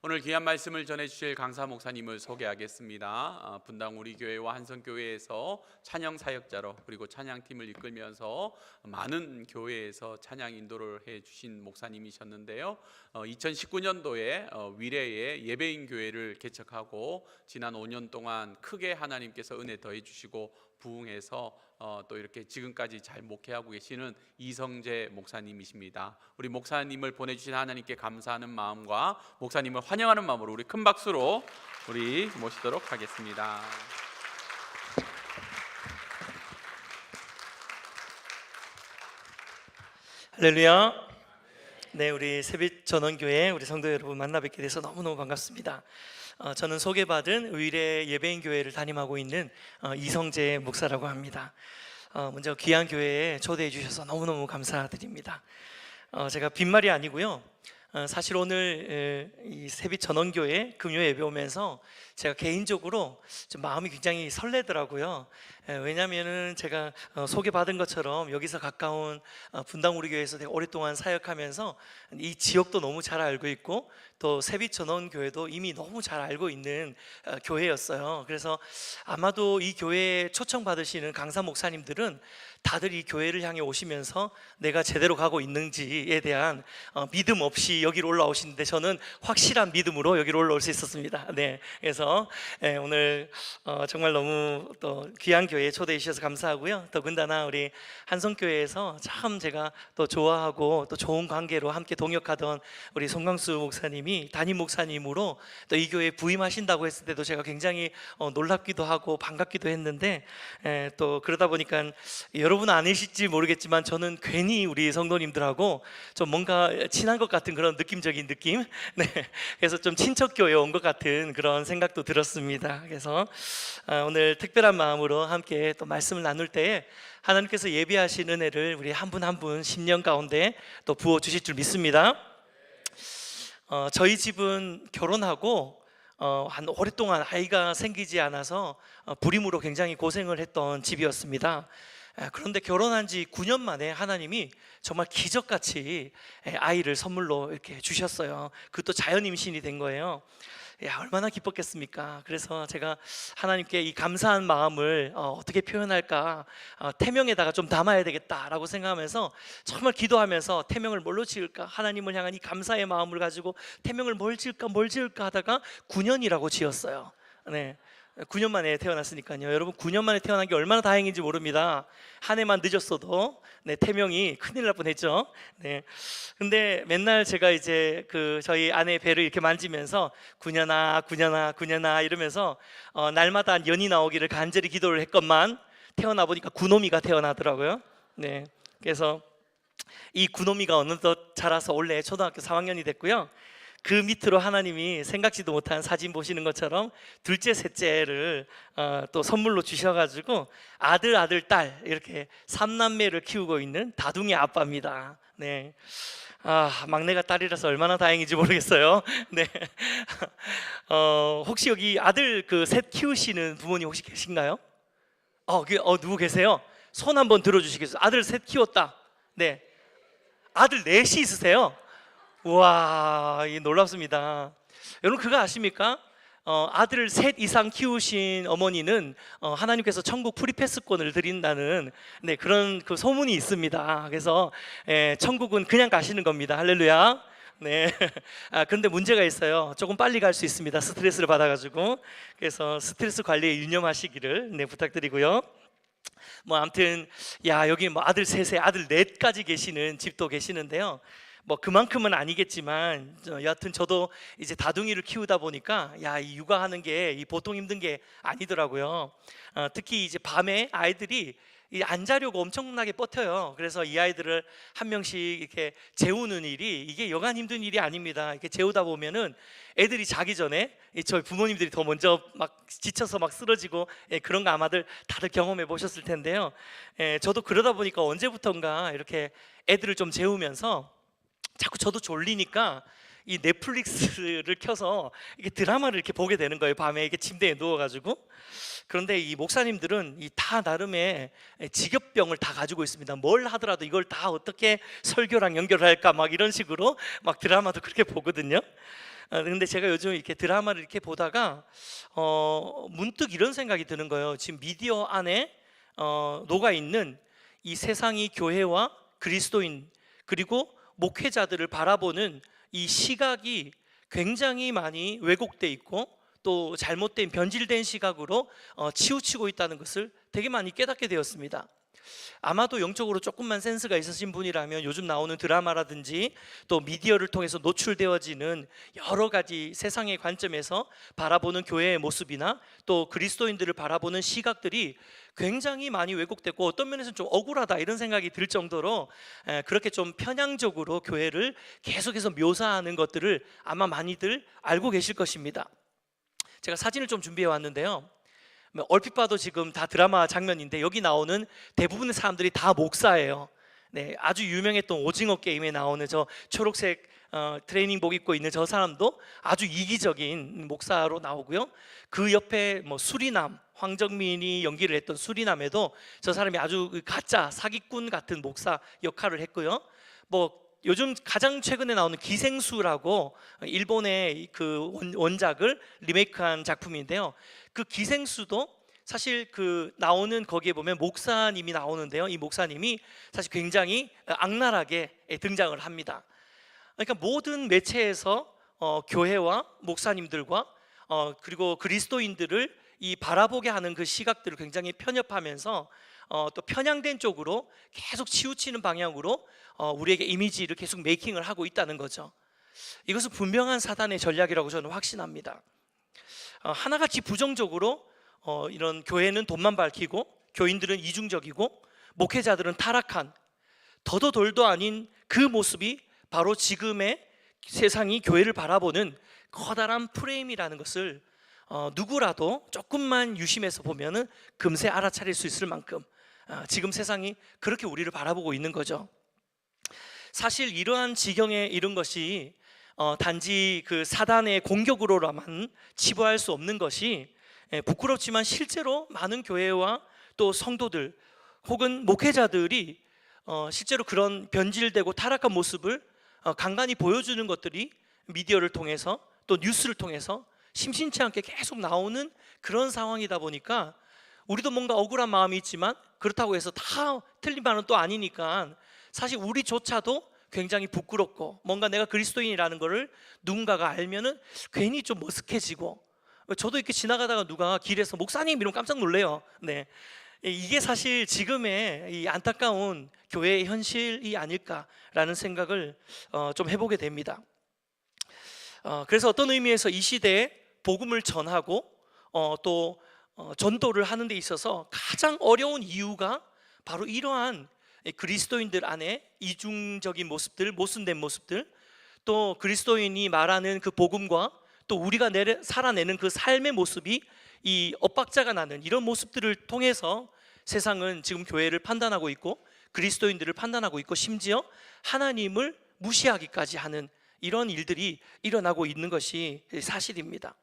오늘 귀한 말씀을 전해주실 강사 목사님을 소개하겠습니다. 분당 우리 교회와 한성교회에서 찬양 사역자로 그리고 찬양팀을 이끌면서 많은 교회에서 찬양 인도를 해주신 목사님이셨는데요. 2019년도에 위례에 예배인 교회를 개척하고 지난 5년 동안 크게 하나님께서 은혜 더해주시고 부흥해서 또 이렇게 지금까지 잘 목회하고 계시는 이성재 목사님이십니다. 우리 목사님을 보내주신 하나님께 감사하는 마음과 목사님을 환영하는 마음으로 우리 큰 박수로 우리 모시도록 하겠습니다. 할렐루야. 네, 우리 세빛전원교회 우리 성도 여러분 만나 뵙게 돼서 너무너무 반갑습니다. 저는 소개받은 의뢰 예배인 교회를 담임하고 있는 이성재 목사라고 합니다. 먼저 귀한 교회에 초대해 주셔서 너무너무 감사드립니다. 제가 빈말이 아니고요. 사실 오늘 이 세빛전원교회 금요 예배 오면서 제가 개인적으로 좀 마음이 굉장히 설레더라고요. 왜냐하면은 제가 소개받은 것처럼 여기서 가까운 분당 우리 교회에서 되게 오랫동안 사역하면서 이 지역도 너무 잘 알고 있고 또 세빛전원교회도 이미 너무 잘 알고 있는 교회였어요. 그래서 아마도 이 교회에 초청받으시는 강사 목사님들은 다들 이 교회를 향해 오시면서 내가 제대로 가고 있는지에 대한 믿음 없이 여기로 올라오시는데 저는 확실한 믿음으로 여기로 올라올 수 있었습니다. 네, 그래서 오늘 정말 너무 또 귀한 교회에 초대해 주셔서 감사하고요. 더군다나 우리 한성교회에서 참 제가 또 좋아하고 또 좋은 관계로 함께 동역하던 우리 송광수 목사님이 담임 목사님으로 또 이 교회에 부임하신다고 했을 때도 제가 굉장히 놀랍기도 하고 반갑기도 했는데 또 그러다 보니까 여러분 아니실지 모르겠지만 저는 괜히 우리 성도님들하고 좀 뭔가 친한 것 같은 그런 느낌적인 느낌, 네, 그래서 좀 친척교회에 온 것 같은 그런 생각도 들었습니다. 그래서 오늘 특별한 마음으로 함께 또 말씀을 나눌 때에 하나님께서 예비하신 은혜를 우리 한 분 한 분 10년 가운데 또 부어 주실 줄 믿습니다. 저희 집은 결혼하고 한 오랫동안 아이가 생기지 않아서 불임으로 굉장히 고생을 했던 집이었습니다. 그런데 결혼한 지 9년 만에 하나님이 정말 기적같이 아이를 선물로 이렇게 주셨어요. 그것도 자연 임신이 된 거예요. 야, 얼마나 기뻤겠습니까? 그래서 제가 하나님께 이 감사한 마음을 어떻게 표현할까, 태명에다가 좀 담아야 되겠다라고 생각하면서 정말 기도하면서 태명을 뭘로 지을까, 하나님을 향한 이 감사의 마음을 가지고 태명을 뭘 지을까 하다가 9년이라고 지었어요. 네, 9년 만에 태어났으니까요. 여러분 9년 만에 태어난 게 얼마나 다행인지 모릅니다. 한 해만 늦었어도 네, 태명이 큰일 날 뻔했죠. 네. 근데 맨날 제가 이제 저희 아내 배를 이렇게 만지면서 9년아 이러면서 날마다 연이 나오기를 간절히 기도를 했건만 태어나 보니까 구놈이가 태어나더라고요. 네. 그래서 이 구놈이가 어느덧 자라서 올해 초등학교 3학년이 됐고요. 그 밑으로 하나님이 생각지도 못한 사진 보시는 것처럼 둘째, 셋째를 또 선물로 주셔가지고 아들, 딸 이렇게 3남매를 키우고 있는 다둥이 아빠입니다. 네. 막내가 딸이라서 얼마나 다행인지 모르겠어요. 네. 혹시 여기 아들 셋 키우시는 부모님 혹시 계신가요? 누구 계세요? 손 한번 들어주시겠어요? 아들 셋 키웠다. 네. 아들 넷이 있으세요? 우와, 놀랍습니다. 여러분 그거 아십니까? 아들을 셋 이상 키우신 어머니는 하나님께서 천국 프리패스권을 드린다는 그런 소문이 있습니다. 그래서 천국은 그냥 가시는 겁니다. 할렐루야. 네. 그런데 문제가 있어요. 조금 빨리 갈 수 있습니다. 스트레스를 받아가지고. 그래서 스트레스 관리에 유념하시기를 부탁드리고요. 아무튼 여기 아들 셋에 아들 넷까지 계시는 집도 계시는데요. 그만큼은 아니겠지만 여하튼 저도 이제 다둥이를 키우다 보니까 이 육아하는 게 보통 힘든 게 아니더라고요. 특히 이제 밤에 아이들이 안 자려고 엄청나게 버텨요. 그래서 이 아이들을 한 명씩 이렇게 재우는 일이 이게 여간 힘든 일이 아닙니다. 이렇게 재우다 보면은 애들이 자기 전에 저희 부모님들이 더 먼저 막 지쳐서 막 쓰러지고 그런 거 아마들 다들 경험해 보셨을 텐데요. 저도 그러다 보니까 언제부턴가 이렇게 애들을 좀 재우면서 자꾸 저도 졸리니까 이 넷플릭스를 켜서 이게 드라마를 이렇게 보게 되는 거예요. 밤에 이렇게 침대에 누워가지고. 그런데 이 목사님들은 다 나름의 직업병을 다 가지고 있습니다. 뭘 하더라도 이걸 다 어떻게 설교랑 연결할까 막 이런 식으로 막 드라마도 그렇게 보거든요. 근데 제가 요즘 이렇게 드라마를 이렇게 보다가 문득 이런 생각이 드는 거예요. 지금 미디어 안에 녹아 있는 이 세상이 교회와 그리스도인 그리고 목회자들을 바라보는 이 시각이 굉장히 많이 왜곡돼 있고 또 잘못된 변질된 시각으로 치우치고 있다는 것을 되게 많이 깨닫게 되었습니다. 아마도 영적으로 조금만 센스가 있으신 분이라면 요즘 나오는 드라마라든지 또 미디어를 통해서 노출되어지는 여러 가지 세상의 관점에서 바라보는 교회의 모습이나 또 그리스도인들을 바라보는 시각들이 굉장히 많이 왜곡됐고 어떤 면에서는 좀 억울하다 이런 생각이 들 정도로 그렇게 좀 편향적으로 교회를 계속해서 묘사하는 것들을 아마 많이들 알고 계실 것입니다. 제가 사진을 좀 준비해 왔는데요. 얼핏 봐도 지금 다 드라마 장면인데 여기 나오는 대부분의 사람들이 다 목사예요. 네, 아주 유명했던 오징어 게임에 나오는 저 초록색 트레이닝복 입고 있는 저 사람도 아주 이기적인 목사로 나오고요. 그 옆에 수리남 황정민이 연기를 했던 수리남에도 저 사람이 아주 가짜 사기꾼 같은 목사 역할을 했고요. 요즘 가장 최근에 나오는 기생수라고 일본의 그 원작을 리메이크한 작품인데요. 그 기생수도 사실 그 나오는 거기에 보면 목사님이 나오는데요. 이 목사님이 사실 굉장히 악랄하게 등장을 합니다. 그러니까 모든 매체에서 교회와 목사님들과 그리고 그리스도인들을 이 바라보게 하는 그 시각들을 굉장히 편협하면서 또 편향된 쪽으로 계속 치우치는 방향으로 우리에게 이미지를 계속 메이킹을 하고 있다는 거죠. 이것은 분명한 사단의 전략이라고 저는 확신합니다. 하나같이 부정적으로 이런 교회는 돈만 밝히고 교인들은 이중적이고 목회자들은 타락한 더도 덜도 아닌 그 모습이 바로 지금의 세상이 교회를 바라보는 커다란 프레임이라는 것을 누구라도 조금만 유심해서 보면은 금세 알아차릴 수 있을 만큼 지금 세상이 그렇게 우리를 바라보고 있는 거죠. 사실 이러한 지경에 이른 것이 단지 그 사단의 공격으로만 치부할 수 없는 것이 부끄럽지만 실제로 많은 교회와 또 성도들 혹은 목회자들이 실제로 그런 변질되고 타락한 모습을 간간히 보여주는 것들이 미디어를 통해서 또 뉴스를 통해서 심심치 않게 계속 나오는 그런 상황이다 보니까 우리도 뭔가 억울한 마음이 있지만 그렇다고 해서 다 틀린 말은 또 아니니까 사실 우리조차도 굉장히 부끄럽고 뭔가 내가 그리스도인이라는 것을 누군가가 알면은 괜히 좀 머쓱해지고 저도 이렇게 지나가다가 누가 길에서 목사님 이러면 깜짝 놀래요. 네, 이게 사실 지금의 이 안타까운 교회의 현실이 아닐까라는 생각을 좀 해보게 됩니다. 그래서 어떤 의미에서 이 시대에 복음을 전하고 또 전도를 하는 데 있어서 가장 어려운 이유가 바로 이러한 그리스도인들 안에 이중적인 모습들, 모순된 모습들, 또 그리스도인이 말하는 그 복음과 또 우리가 살아내는 그 삶의 모습이 이 엇박자가 나는 이런 모습들을 통해서 세상은 지금 교회를 판단하고 있고 그리스도인들을 판단하고 있고 심지어 하나님을 무시하기까지 하는 이런 일들이 일어나고 있는 것이 사실입니다.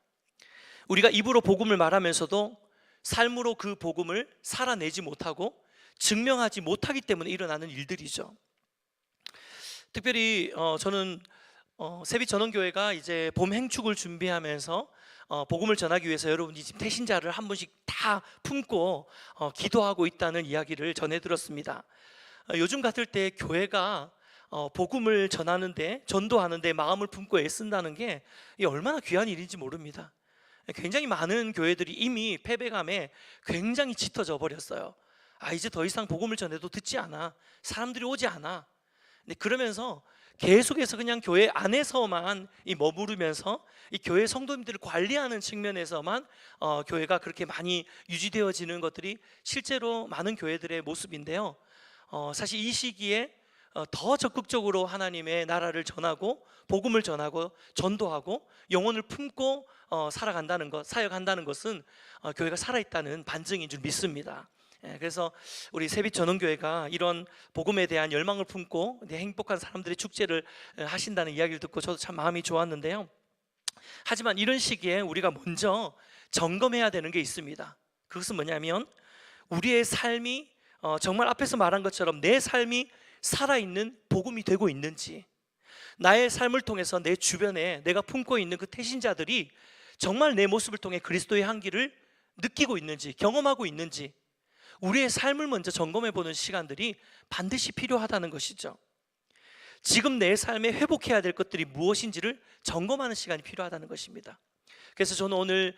우리가 입으로 복음을 말하면서도 삶으로 그 복음을 살아내지 못하고 증명하지 못하기 때문에 일어나는 일들이죠. 특별히 저는 세빛전원교회가 이제 봄 행축을 준비하면서 복음을 전하기 위해서 여러분이 지금 태신자를 한 분씩 다 품고 기도하고 있다는 이야기를 전해 들었습니다. 요즘 같을 때 교회가 복음을 전하는데 전도하는데 마음을 품고 애쓴다는 게 얼마나 귀한 일인지 모릅니다. 굉장히 많은 교회들이 이미 패배감에 굉장히 짙어져 버렸어요. 이제 더 이상 복음을 전해도 듣지 않아, 사람들이 오지 않아. 근데 그러면서 계속해서 그냥 교회 안에서만 머무르면서 이 교회 성도님들을 관리하는 측면에서만 교회가 그렇게 많이 유지되어지는 것들이 실제로 많은 교회들의 모습인데요. 사실 이 시기에 더 적극적으로 하나님의 나라를 전하고 복음을 전하고 전도하고 영혼을 품고 살아간다는 것, 사역한다는 것은 교회가 살아있다는 반증인 줄 믿습니다. 그래서 우리 세빛전원교회가 이런 복음에 대한 열망을 품고 행복한 사람들의 축제를 하신다는 이야기를 듣고 저도 참 마음이 좋았는데요. 하지만 이런 시기에 우리가 먼저 점검해야 되는 게 있습니다. 그것은 뭐냐면 우리의 삶이 정말 앞에서 말한 것처럼 내 삶이 살아있는 복음이 되고 있는지, 나의 삶을 통해서 내 주변에 내가 품고 있는 그 태신자들이 정말 내 모습을 통해 그리스도의 향기를 느끼고 있는지, 경험하고 있는지, 우리의 삶을 먼저 점검해 보는 시간들이 반드시 필요하다는 것이죠. 지금 내 삶에 회복해야 될 것들이 무엇인지를 점검하는 시간이 필요하다는 것입니다. 그래서 저는 오늘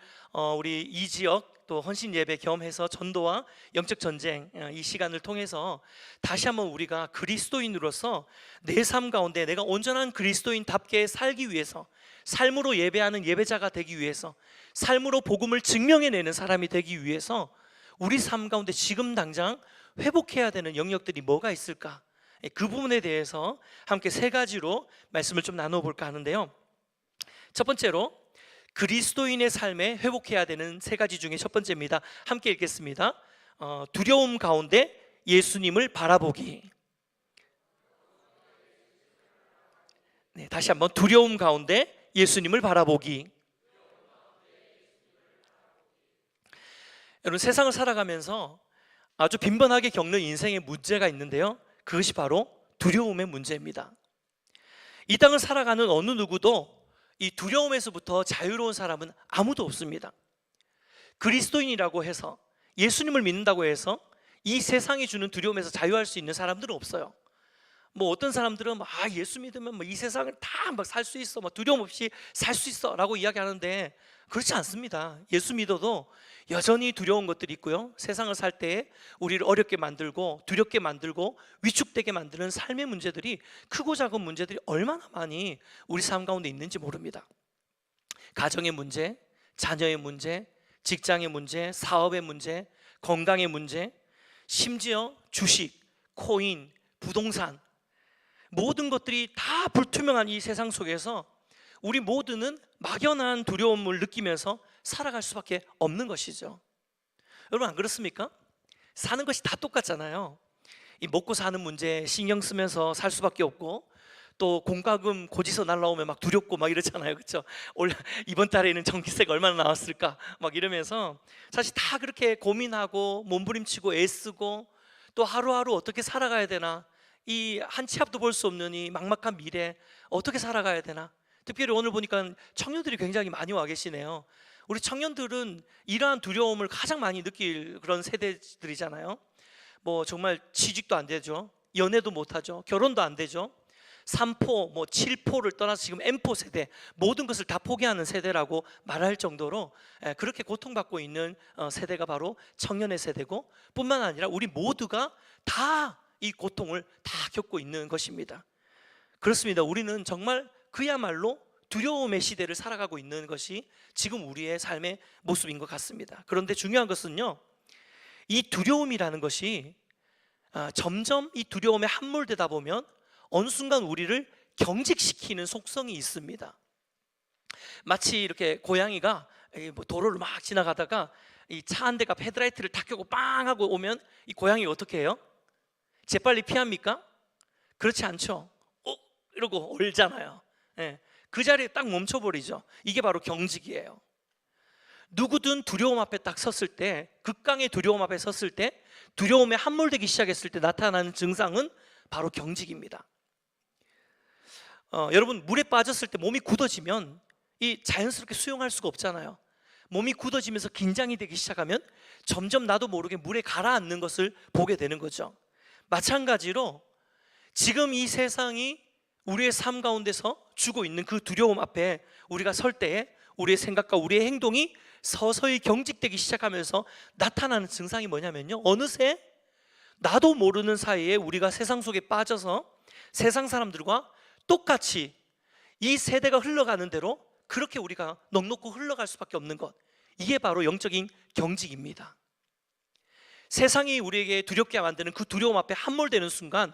우리 이 지역 또 헌신 예배 겸해서 전도와 영적 전쟁 이 시간을 통해서 다시 한번 우리가 그리스도인으로서 내 삶 가운데 내가 온전한 그리스도인답게 살기 위해서, 삶으로 예배하는 예배자가 되기 위해서, 삶으로 복음을 증명해내는 사람이 되기 위해서 우리 삶 가운데 지금 당장 회복해야 되는 영역들이 뭐가 있을까? 그 부분에 대해서 함께 세 가지로 말씀을 좀 나눠볼까 하는데요. 첫 번째로 그리스도인의 삶에 회복해야 되는 세 가지 중에 첫 번째입니다. 함께 읽겠습니다. 두려움 가운데 예수님을 바라보기. 네, 다시 한번 두려움 가운데 예수님을 바라보기. 여러분, 세상을 살아가면서 아주 빈번하게 겪는 인생의 문제가 있는데요, 그것이 바로 두려움의 문제입니다. 이 땅을 살아가는 어느 누구도 이 두려움에서부터 자유로운 사람은 아무도 없습니다. 그리스도인이라고 해서, 예수님을 믿는다고 해서 이 세상이 주는 두려움에서 자유할 수 있는 사람들은 없어요. 뭐 어떤 사람들은 예수 믿으면 이 세상을 다 살 수 있어, 두려움 없이 살 수 있어 라고 이야기하는데 그렇지 않습니다. 예수 믿어도 여전히 두려운 것들이 있고요, 세상을 살 때 우리를 어렵게 만들고 두렵게 만들고 위축되게 만드는 삶의 문제들이, 크고 작은 문제들이 얼마나 많이 우리 삶 가운데 있는지 모릅니다. 가정의 문제, 자녀의 문제, 직장의 문제, 사업의 문제, 건강의 문제, 심지어 주식, 코인, 부동산, 모든 것들이 다 불투명한 이 세상 속에서 우리 모두는 막연한 두려움을 느끼면서 살아갈 수밖에 없는 것이죠. 여러분, 안 그렇습니까? 사는 것이 다 똑같잖아요. 이 먹고 사는 문제 신경 쓰면서 살 수밖에 없고, 또 공과금 고지서 날라오면 두렵고 이러잖아요, 그렇죠? 이번 달에는 전기세가 얼마나 나왔을까 이러면서 사실 다 그렇게 고민하고 몸부림치고 애쓰고, 또 하루하루 어떻게 살아가야 되나, 이 한 치 앞도 볼 수 없는 이 막막한 미래 어떻게 살아가야 되나. 특별히 오늘 보니까 청년들이 굉장히 많이 와 계시네요. 우리 청년들은 이러한 두려움을 가장 많이 느낄 그런 세대들이잖아요. 정말 취직도 안 되죠, 연애도 못 하죠, 결혼도 안 되죠. 3포, 7포를 떠나서 지금 M포 세대, 모든 것을 다 포기하는 세대라고 말할 정도로 그렇게 고통받고 있는 세대가 바로 청년의 세대고, 뿐만 아니라 우리 모두가 다 이 고통을 다 겪고 있는 것입니다. 그렇습니다. 우리는 정말 그야말로 두려움의 시대를 살아가고 있는 것이 지금 우리의 삶의 모습인 것 같습니다. 그런데 중요한 것은요, 이 두려움이라는 것이 점점 이 두려움에 함몰되다 보면 어느 순간 우리를 경직시키는 속성이 있습니다. 마치 이렇게 고양이가 도로를 막 지나가다가 이 차 한 대가 헤드라이트를 딱 켜고 빵 하고 오면 이 고양이 어떻게 해요? 재빨리 피합니까? 그렇지 않죠. 이러고 얼잖아요. 그 자리에 딱 멈춰버리죠. 이게 바로 경직이에요. 누구든 두려움 앞에 딱 섰을 때, 극강의 두려움 앞에 섰을 때, 두려움에 함몰되기 시작했을 때 나타나는 증상은 바로 경직입니다. 여러분, 물에 빠졌을 때 몸이 굳어지면 이 자연스럽게 수영할 수가 없잖아요. 몸이 굳어지면서 긴장이 되기 시작하면 점점 나도 모르게 물에 가라앉는 것을 보게 되는 거죠. 마찬가지로 지금 이 세상이 우리의 삶 가운데서 주고 있는 그 두려움 앞에 우리가 설 때에 우리의 생각과 우리의 행동이 서서히 경직되기 시작하면서 나타나는 증상이 뭐냐면요, 어느새 나도 모르는 사이에 우리가 세상 속에 빠져서 세상 사람들과 똑같이 이 세대가 흘러가는 대로 그렇게 우리가 넋놓고 흘러갈 수밖에 없는 것, 이게 바로 영적인 경직입니다. 세상이 우리에게 두렵게 만드는 그 두려움 앞에 함몰되는 순간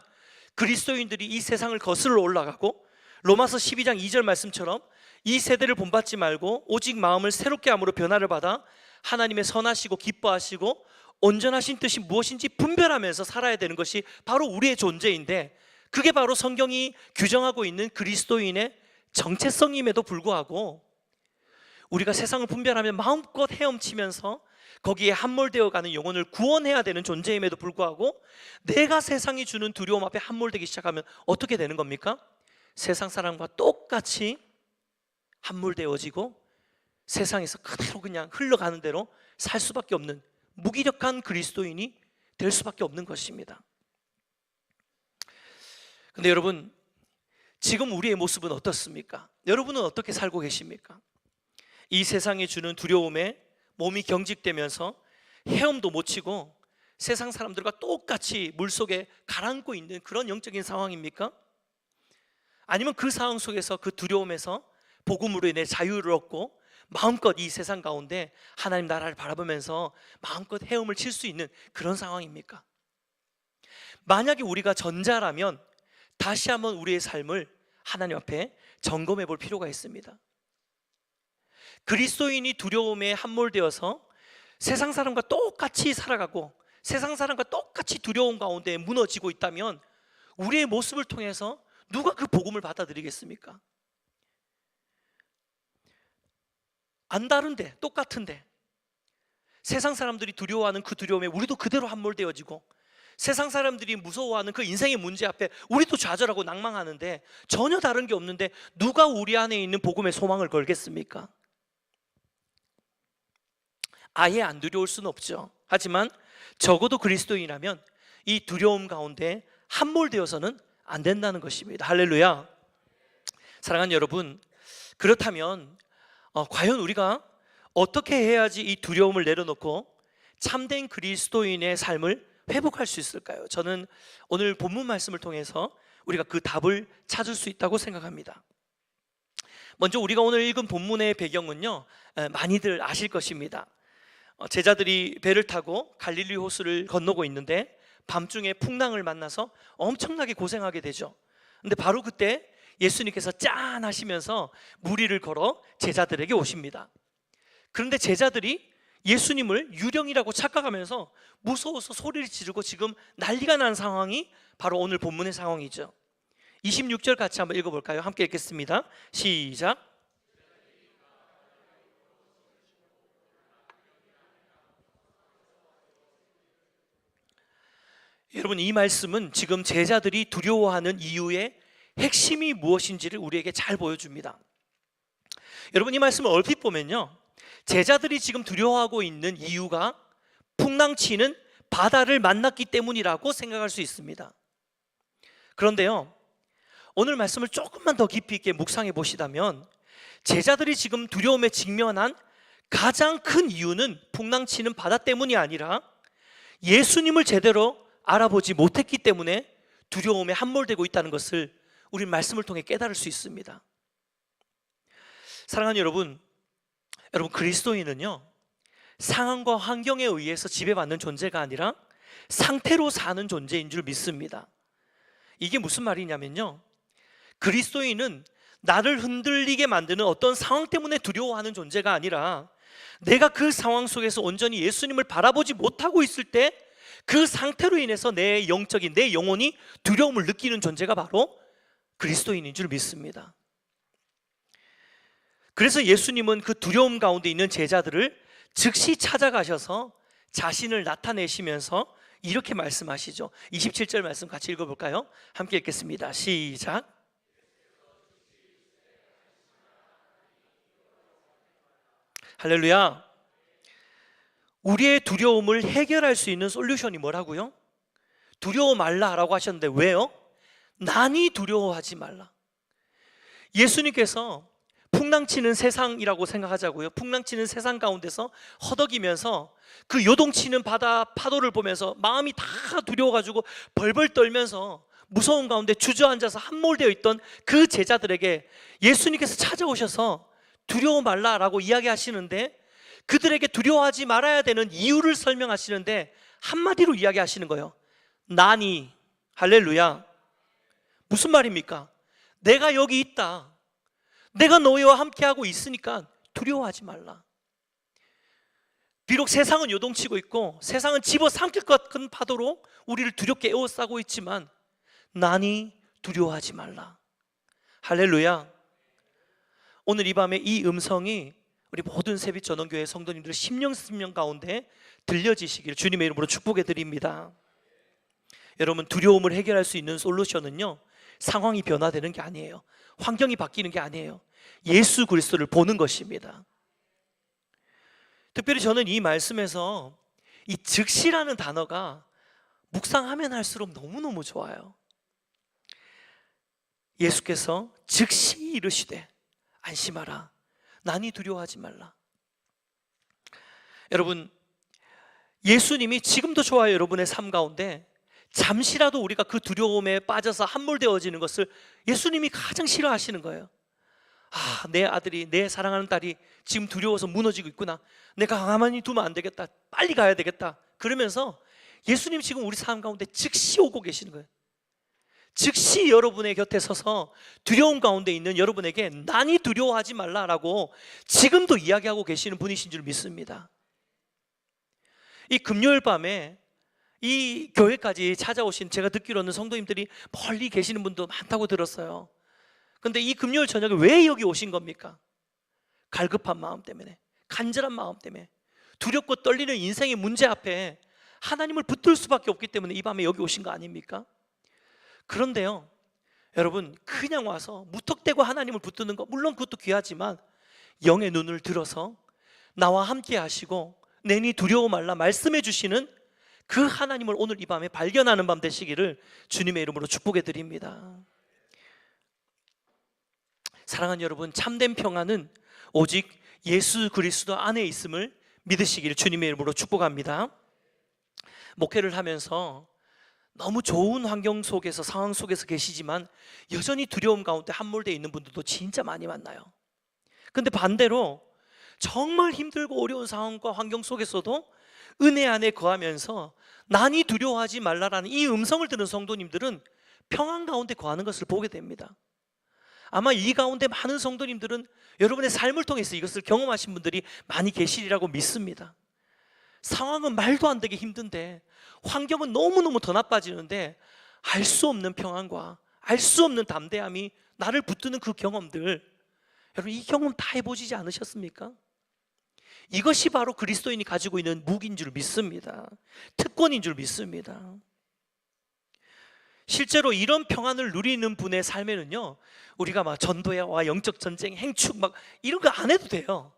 그리스도인들이 이 세상을 거슬러 올라가고, 로마서 12장 2절 말씀처럼 이 세대를 본받지 말고 오직 마음을 새롭게 함으로 변화를 받아 하나님의 선하시고 기뻐하시고 온전하신 뜻이 무엇인지 분별하면서 살아야 되는 것이 바로 우리의 존재인데, 그게 바로 성경이 규정하고 있는 그리스도인의 정체성임에도 불구하고 우리가 세상을 분별하며 마음껏 헤엄치면서 거기에 함몰되어 가는 영혼을 구원해야 되는 존재임에도 불구하고 내가 세상이 주는 두려움 앞에 함몰되기 시작하면 어떻게 되는 겁니까? 세상 사람과 똑같이 함몰되어지고 세상에서 그대로 그냥 흘러가는 대로 살 수밖에 없는 무기력한 그리스도인이 될 수밖에 없는 것입니다. 근데 여러분, 지금 우리의 모습은 어떻습니까? 여러분은 어떻게 살고 계십니까? 이 세상이 주는 두려움에 몸이 경직되면서 헤엄도 못 치고 세상 사람들과 똑같이 물속에 가라앉고 있는 그런 영적인 상황입니까? 아니면 그 상황 속에서, 그 두려움에서 복음으로 인해 자유를 얻고 마음껏 이 세상 가운데 하나님 나라를 바라보면서 마음껏 헤엄을 칠 수 있는 그런 상황입니까? 만약에 우리가 전자라면 다시 한번 우리의 삶을 하나님 앞에 점검해 볼 필요가 있습니다. 그리스도인이 두려움에 함몰되어서 세상 사람과 똑같이 살아가고 세상 사람과 똑같이 두려움 가운데 무너지고 있다면 우리의 모습을 통해서 누가 그 복음을 받아들이겠습니까? 안 다른데, 똑같은데 세상 사람들이 두려워하는 그 두려움에 우리도 그대로 함몰되어지고 세상 사람들이 무서워하는 그 인생의 문제 앞에 우리도 좌절하고 낭망하는데 전혀 다른 게 없는데 누가 우리 안에 있는 복음의 소망을 걸겠습니까? 아예 안 두려울 수는 없죠. 하지만 적어도 그리스도인이라면 이 두려움 가운데 함몰되어서는 안 된다는 것입니다. 할렐루야. 사랑하는 여러분, 그렇다면 과연 우리가 어떻게 해야지 이 두려움을 내려놓고 참된 그리스도인의 삶을 회복할 수 있을까요? 저는 오늘 본문 말씀을 통해서 우리가 그 답을 찾을 수 있다고 생각합니다. 먼저 우리가 오늘 읽은 본문의 배경은요, 많이들 아실 것입니다. 제자들이 배를 타고 갈릴리 호수를 건너고 있는데 밤중에 풍랑을 만나서 엄청나게 고생하게 되죠. 근데 바로 그때 예수님께서 짠 하시면서 무리를 걸어 제자들에게 오십니다. 그런데 제자들이 예수님을 유령이라고 착각하면서 무서워서 소리를 지르고 지금 난리가 난 상황이 바로 오늘 본문의 상황이죠. 26절 같이 한번 읽어볼까요? 함께 읽겠습니다. 시작. 여러분, 이 말씀은 지금 제자들이 두려워하는 이유의 핵심이 무엇인지를 우리에게 잘 보여줍니다. 여러분, 이 말씀을 얼핏 보면요, 제자들이 지금 두려워하고 있는 이유가 풍랑치는 바다를 만났기 때문이라고 생각할 수 있습니다. 그런데요, 오늘 말씀을 조금만 더 깊이 있게 묵상해 보시다면 제자들이 지금 두려움에 직면한 가장 큰 이유는 풍랑치는 바다 때문이 아니라 예수님을 제대로 알아보지 못했기 때문에 두려움에 함몰되고 있다는 것을 우리 말씀을 통해 깨달을 수 있습니다. 사랑하는 여러분, 그리스도인은요, 상황과 환경에 의해서 지배받는 존재가 아니라 상태로 사는 존재인 줄 믿습니다. 이게 무슨 말이냐면요, 그리스도인은 나를 흔들리게 만드는 어떤 상황 때문에 두려워하는 존재가 아니라 내가 그 상황 속에서 온전히 예수님을 바라보지 못하고 있을 때 그 상태로 인해서 내 영적인, 내 영혼이 두려움을 느끼는 존재가 바로 그리스도인인 줄 믿습니다. 그래서 예수님은 그 두려움 가운데 있는 제자들을 즉시 찾아가셔서 자신을 나타내시면서 이렇게 말씀하시죠. 27절 말씀 같이 읽어볼까요? 함께 읽겠습니다. 시작. 할렐루야. 우리의 두려움을 해결할 수 있는 솔루션이 뭐라고요? 두려워 말라라고 하셨는데 왜요? 난이 두려워하지 말라. 예수님께서 풍랑치는 세상이라고 생각하자고요. 풍랑치는 세상 가운데서 허덕이면서 그 요동치는 바다 파도를 보면서 마음이 다 두려워가지고 벌벌 떨면서 무서운 가운데 주저앉아서 함몰되어 있던 그 제자들에게 예수님께서 찾아오셔서 두려워 말라라고 이야기하시는데, 그들에게 두려워하지 말아야 되는 이유를 설명하시는데 한마디로 이야기하시는 거예요. 나니. 할렐루야. 무슨 말입니까? 내가 여기 있다. 내가 너희와 함께하고 있으니까 두려워하지 말라. 비록 세상은 요동치고 있고 세상은 집어삼킬 것 같은 파도로 우리를 두렵게 에워싸고 있지만 나니 두려워하지 말라. 할렐루야. 오늘 이 밤에 이 음성이 우리 모든 세빛전원교회 성도님들의 심령 가운데 들려지시기를 주님의 이름으로 축복해 드립니다. 여러분, 두려움을 해결할 수 있는 솔루션은요, 상황이 변화되는 게 아니에요. 환경이 바뀌는 게 아니에요. 예수 그리스도를 보는 것입니다. 특별히 저는 이 말씀에서 이 즉시라는 단어가 묵상하면 할수록 너무너무 좋아요. 예수께서 즉시 이르시되 안심하라, 난이 두려워하지 말라. 여러분, 예수님이 지금도 좋아요. 여러분의 삶 가운데 잠시라도 우리가 그 두려움에 빠져서 함몰되어지는 것을 예수님이 가장 싫어하시는 거예요. 아, 내 아들이, 내 사랑하는 딸이 지금 두려워서 무너지고 있구나. 내가 가만히 두면 안 되겠다. 빨리 가야 되겠다. 그러면서 예수님 지금 우리 삶 가운데 즉시 오고 계시는 거예요. 즉시 여러분의 곁에 서서 두려움 가운데 있는 여러분에게 난이 두려워하지 말라라고 지금도 이야기하고 계시는 분이신 줄 믿습니다. 이 금요일 밤에 이 교회까지 찾아오신, 제가 듣기로는 성도님들이 멀리 계시는 분도 많다고 들었어요. 근데 이 금요일 저녁에 왜 여기 오신 겁니까? 갈급한 마음 때문에, 간절한 마음 때문에, 두렵고 떨리는 인생의 문제 앞에 하나님을 붙들 수밖에 없기 때문에 이 밤에 여기 오신 거 아닙니까? 그런데요, 여러분, 그냥 와서 무턱대고 하나님을 붙드는 거, 물론 그것도 귀하지만 영의 눈을 들어서 나와 함께 하시고 내니 두려워 말라 말씀해 주시는 그 하나님을 오늘 이 밤에 발견하는 밤 되시기를 주님의 이름으로 축복해 드립니다. 사랑하는 여러분, 참된 평안은 오직 예수 그리스도 안에 있음을 믿으시기를 주님의 이름으로 축복합니다. 목회를 하면서 너무 좋은 환경 속에서, 상황 속에서 계시지만 여전히 두려움 가운데 함몰되어 있는 분들도 진짜 많이 만나요. 근데 반대로 정말 힘들고 어려운 상황과 환경 속에서도 은혜 안에 거하면서 난이 두려워하지 말라라는 이 음성을 들은 성도님들은 평안 가운데 거하는 것을 보게 됩니다. 아마 이 가운데 많은 성도님들은 여러분의 삶을 통해서 이것을 경험하신 분들이 많이 계시리라고 믿습니다. 상황은 말도 안 되게 힘든데, 환경은 너무너무 더 나빠지는데 알 수 없는 평안과 알 수 없는 담대함이 나를 붙드는 그 경험들, 여러분 이 경험 다 해보시지 않으셨습니까? 이것이 바로 그리스도인이 가지고 있는 무기인 줄 믿습니다. 특권인 줄 믿습니다. 실제로 이런 평안을 누리는 분의 삶에는요, 우리가 막 전도와 영적 전쟁, 행축 막 이런 거 안 해도 돼요.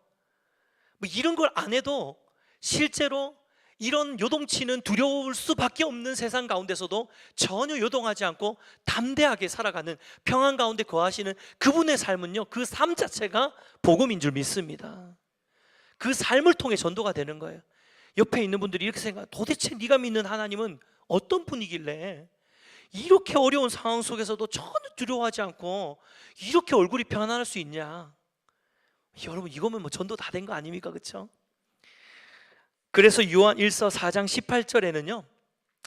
뭐 이런 걸 안 해도 실제로 이런 요동치는 두려울 수밖에 없는 세상 가운데서도 전혀 요동하지 않고 담대하게 살아가는, 평안 가운데 거하시는 그분의 삶은요, 그 삶 자체가 복음인 줄 믿습니다. 그 삶을 통해 전도가 되는 거예요. 옆에 있는 분들이 이렇게 생각해요. 도대체 네가 믿는 하나님은 어떤 분이길래 이렇게 어려운 상황 속에서도 전혀 두려워하지 않고 이렇게 얼굴이 편안할 수 있냐. 여러분, 이거면 뭐 전도 다 된 거 아닙니까? 그렇죠? 그래서 요한 1서 4장 18절에는요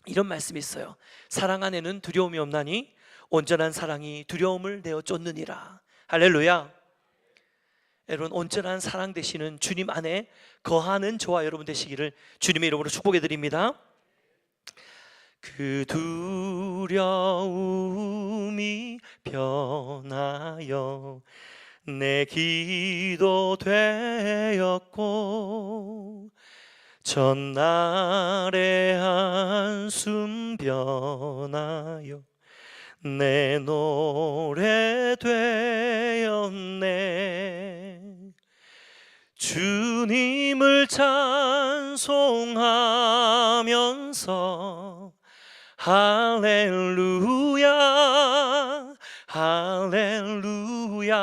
이런 말씀이 있어요. 사랑 안에는 두려움이 없나니 온전한 사랑이 두려움을 내어 쫓느니라. 할렐루야. 여러분, 온전한 사랑 되시는 주님 안에 거하는 저와 여러분 되시기를 주님의 이름으로 축복해 드립니다. 그 두려움이 변하여 내 기도 되었고 전날의 한숨 변하여 내 노래 되었네. 주님을 찬송하면서 할렐루야 할렐루야.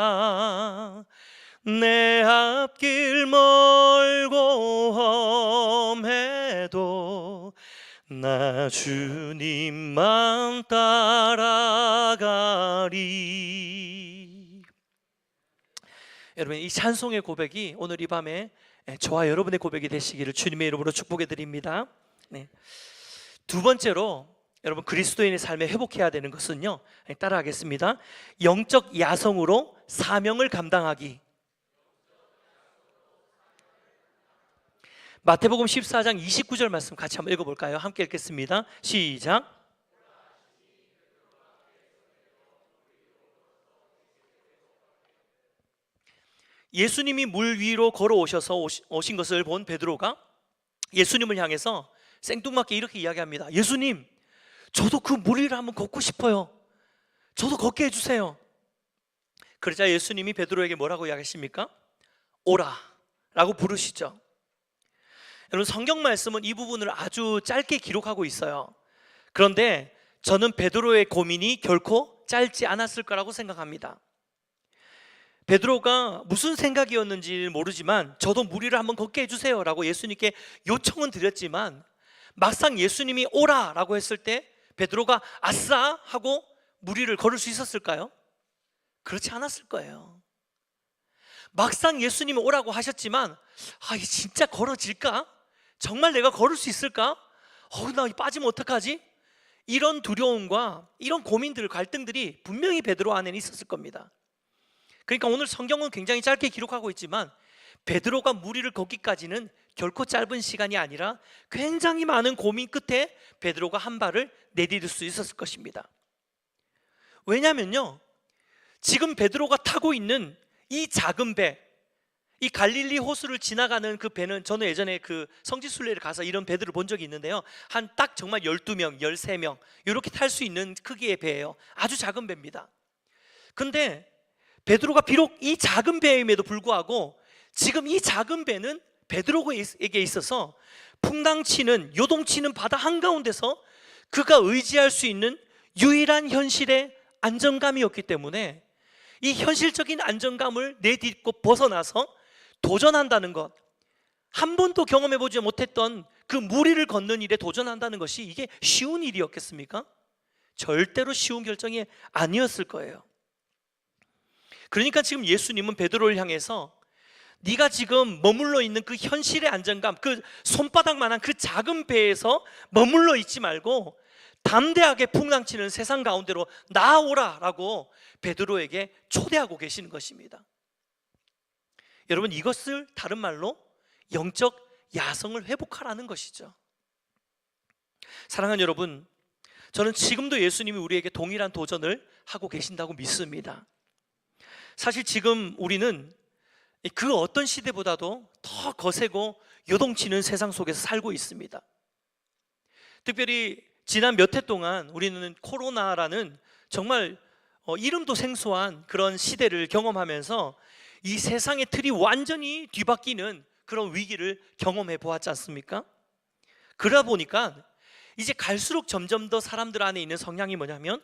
내 앞길 멀고 험해도 나 주님만 따라가리. 여러분, 이 찬송의 고백이 오늘 이 밤에 저와 여러분의 고백이 되시기를 주님의 이름으로 축복해 드립니다. 네. 두 번째로 여러분, 그리스도인의 삶에 회복해야 되는 것은요, 따라하겠습니다. 영적 야성으로 사명을 감당하기. 마태복음 14장 29절 말씀 같이 한번 읽어볼까요? 함께 읽겠습니다. 시작. 예수님이 물 위로 걸어오셔서 오신 것을 본 베드로가 예수님을 향해서 생뚱맞게 이렇게 이야기합니다. 예수님, 저도 그 물 위를 한번 걷고 싶어요. 저도 걷게 해주세요. 그러자 예수님이 베드로에게 뭐라고 이야기하십니까? 오라 라고 부르시죠. 여러분, 성경 말씀은 이 부분을 아주 짧게 기록하고 있어요. 그런데 저는 베드로의 고민이 결코 짧지 않았을 거라고 생각합니다. 베드로가 무슨 생각이었는지 모르지만 저도 무리를 한번 걷게 해주세요 라고 예수님께 요청은 드렸지만 막상 예수님이 오라 라고 했을 때 베드로가 아싸 하고 무리를 걸을 수 있었을까요? 그렇지 않았을 거예요. 막상 예수님이 오라고 하셨지만 이게 진짜 걸어질까? 정말 내가 걸을 수 있을까? 나 빠지면 어떡하지? 이런 두려움과 이런 고민들, 갈등들이 분명히 베드로 안에는 있었을 겁니다. 그러니까 오늘 성경은 굉장히 짧게 기록하고 있지만 베드로가 무리를 걷기까지는 결코 짧은 시간이 아니라 굉장히 많은 고민 끝에 베드로가 한 발을 내디딜 수 있었을 것입니다. 왜냐면요, 지금 베드로가 타고 있는 이 작은 배, 이 갈릴리 호수를 지나가는 그 배는 저는 예전에 그 성지순례를 가서 이런 배들을 본 적이 있는데요, 한 딱 정말 12명, 13명 이렇게 탈 수 있는 크기의 배예요. 아주 작은 배입니다. 근데 베드로가 비록 이 작은 배임에도 불구하고 지금 이 작은 배는 베드로에게 있어서 풍랑치는, 요동치는 바다 한가운데서 그가 의지할 수 있는 유일한 현실의 안정감이었기 때문에 이 현실적인 안정감을 내딛고 벗어나서 도전한다는 것, 한 번도 경험해보지 못했던 그 무리를 걷는 일에 도전한다는 것이 이게 쉬운 일이었겠습니까? 절대로 쉬운 결정이 아니었을 거예요. 그러니까 지금 예수님은 베드로를 향해서 네가 지금 머물러 있는 그 현실의 안정감, 그 손바닥만한 그 작은 배에서 머물러 있지 말고 담대하게 풍랑치는 세상 가운데로 나아오라 라고 베드로에게 초대하고 계시는 것입니다. 여러분, 이것을 다른 말로 영적 야성을 회복하라는 것이죠. 사랑하는 여러분, 저는 지금도 예수님이 우리에게 동일한 도전을 하고 계신다고 믿습니다. 사실 지금 우리는 그 어떤 시대보다도 더 거세고 요동치는 세상 속에서 살고 있습니다. 특별히 지난 몇 해 동안 우리는 코로나라는 정말 이름도 생소한 그런 시대를 경험하면서 이 세상의 틀이 완전히 뒤바뀌는 그런 위기를 경험해 보았지 않습니까? 그러다 보니까 이제 갈수록 점점 더 사람들 안에 있는 성향이 뭐냐면,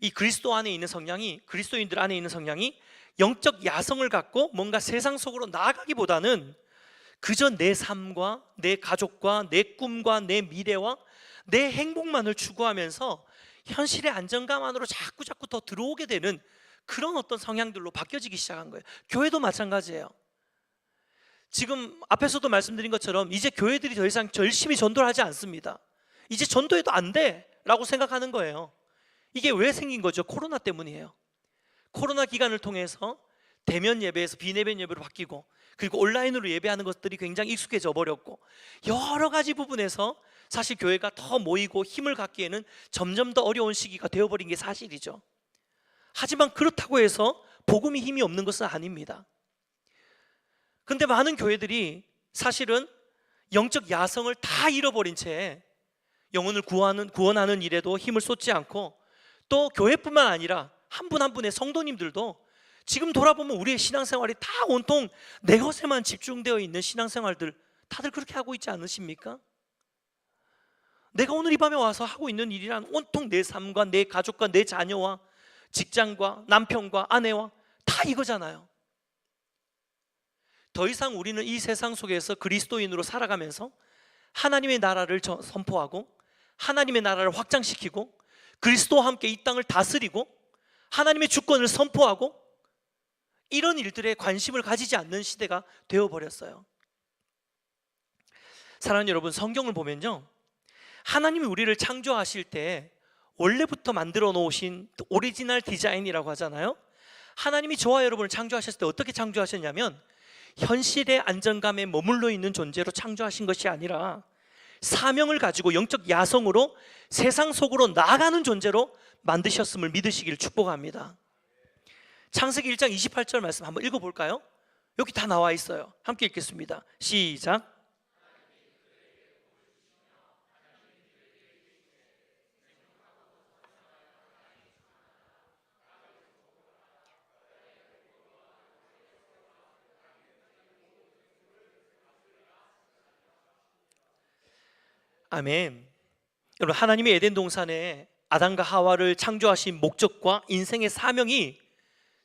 이 그리스도 안에 있는 성향이, 그리스도인들 안에 있는 성향이 영적 야성을 갖고 뭔가 세상 속으로 나아가기보다는 그저 내 삶과 내 가족과 내 꿈과 내 미래와 내 행복만을 추구하면서 현실의 안정감 안으로 자꾸 더 들어오게 되는 그런 어떤 성향들로 바뀌어지기 시작한 거예요. 교회도 마찬가지예요. 지금 앞에서도 말씀드린 것처럼 이제 교회들이 더 이상 열심히 전도를 하지 않습니다. 이제 전도해도 안 돼 라고 생각하는 거예요. 이게 왜 생긴 거죠? 코로나 때문이에요. 코로나 기간을 통해서 대면 예배에서 비대면 예배로 바뀌고, 그리고 온라인으로 예배하는 것들이 굉장히 익숙해져 버렸고, 여러 가지 부분에서 사실 교회가 더 모이고 힘을 갖기에는 점점 더 어려운 시기가 되어버린 게 사실이죠. 하지만 그렇다고 해서 복음이 힘이 없는 것은 아닙니다. 근데 많은 교회들이 사실은 영적 야성을 다 잃어버린 채 영혼을 구원하는 일에도 힘을 쏟지 않고, 또 교회뿐만 아니라 한 분 한 분의 성도님들도 지금 돌아보면 우리의 신앙생활이 다 온통 내 것에만 집중되어 있는 신앙생활들, 다들 그렇게 하고 있지 않으십니까? 내가 오늘 이 밤에 와서 하고 있는 일이란 온통 내 삶과 내 가족과 내 자녀와 직장과 남편과 아내와 다 이거잖아요. 더 이상 우리는 이 세상 속에서 그리스도인으로 살아가면서 하나님의 나라를 선포하고 하나님의 나라를 확장시키고 그리스도와 함께 이 땅을 다스리고 하나님의 주권을 선포하고 이런 일들에 관심을 가지지 않는 시대가 되어버렸어요. 사랑하는 여러분, 성경을 보면요, 하나님이 우리를 창조하실 때 원래부터 만들어 놓으신 오리지널 디자인이라고 하잖아요. 하나님이 저와 여러분을 창조하셨을 때 어떻게 창조하셨냐면, 현실의 안정감에 머물러 있는 존재로 창조하신 것이 아니라 사명을 가지고 영적 야성으로 세상 속으로 나아가는 존재로 만드셨음을 믿으시기를 축복합니다. 창세기 1장 28절 말씀 한번 읽어볼까요? 여기 다 나와 있어요. 함께 읽겠습니다. 시작. 아멘. 여러분, 하나님의 에덴 동산에 아담과 하와를 창조하신 목적과 인생의 사명이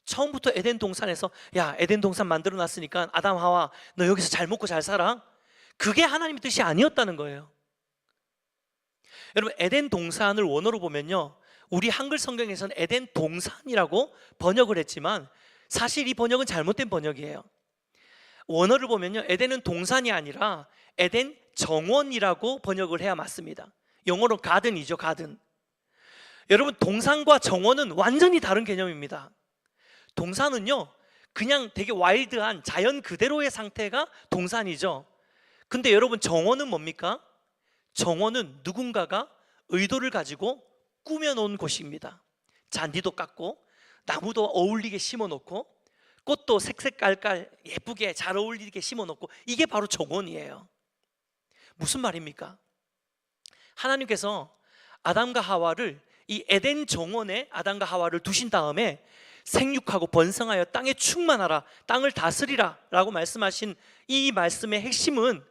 처음부터 에덴 동산에서 야, 에덴 동산 만들어 놨으니까 아담 하와 너 여기서 잘 먹고 잘 살아, 그게 하나님의 뜻이 아니었다는 거예요. 여러분, 에덴 동산을 원어로 보면요, 우리 한글 성경에서는 에덴 동산이라고 번역을 했지만 사실 이 번역은 잘못된 번역이에요. 원어를 보면요, 에덴은 동산이 아니라 에덴 정원이라고 번역을 해야 맞습니다. 영어로 가든이죠, 가든. 여러분, 동산과 정원은 완전히 다른 개념입니다. 동산은요, 그냥 되게 와일드한 자연 그대로의 상태가 동산이죠. 근데 여러분, 정원은 뭡니까? 정원은 누군가가 의도를 가지고 꾸며놓은 곳입니다. 잔디도 깎고 나무도 어울리게 심어놓고 꽃도 색색깔깔 예쁘게 잘 어울리게 심어놓고, 이게 바로 정원이에요. 무슨 말입니까? 하나님께서 아담과 하와를 이 에덴 정원에 아담과 하와를 두신 다음에 생육하고 번성하여 땅에 충만하라, 땅을 다스리라 라고 말씀하신 이 말씀의 핵심은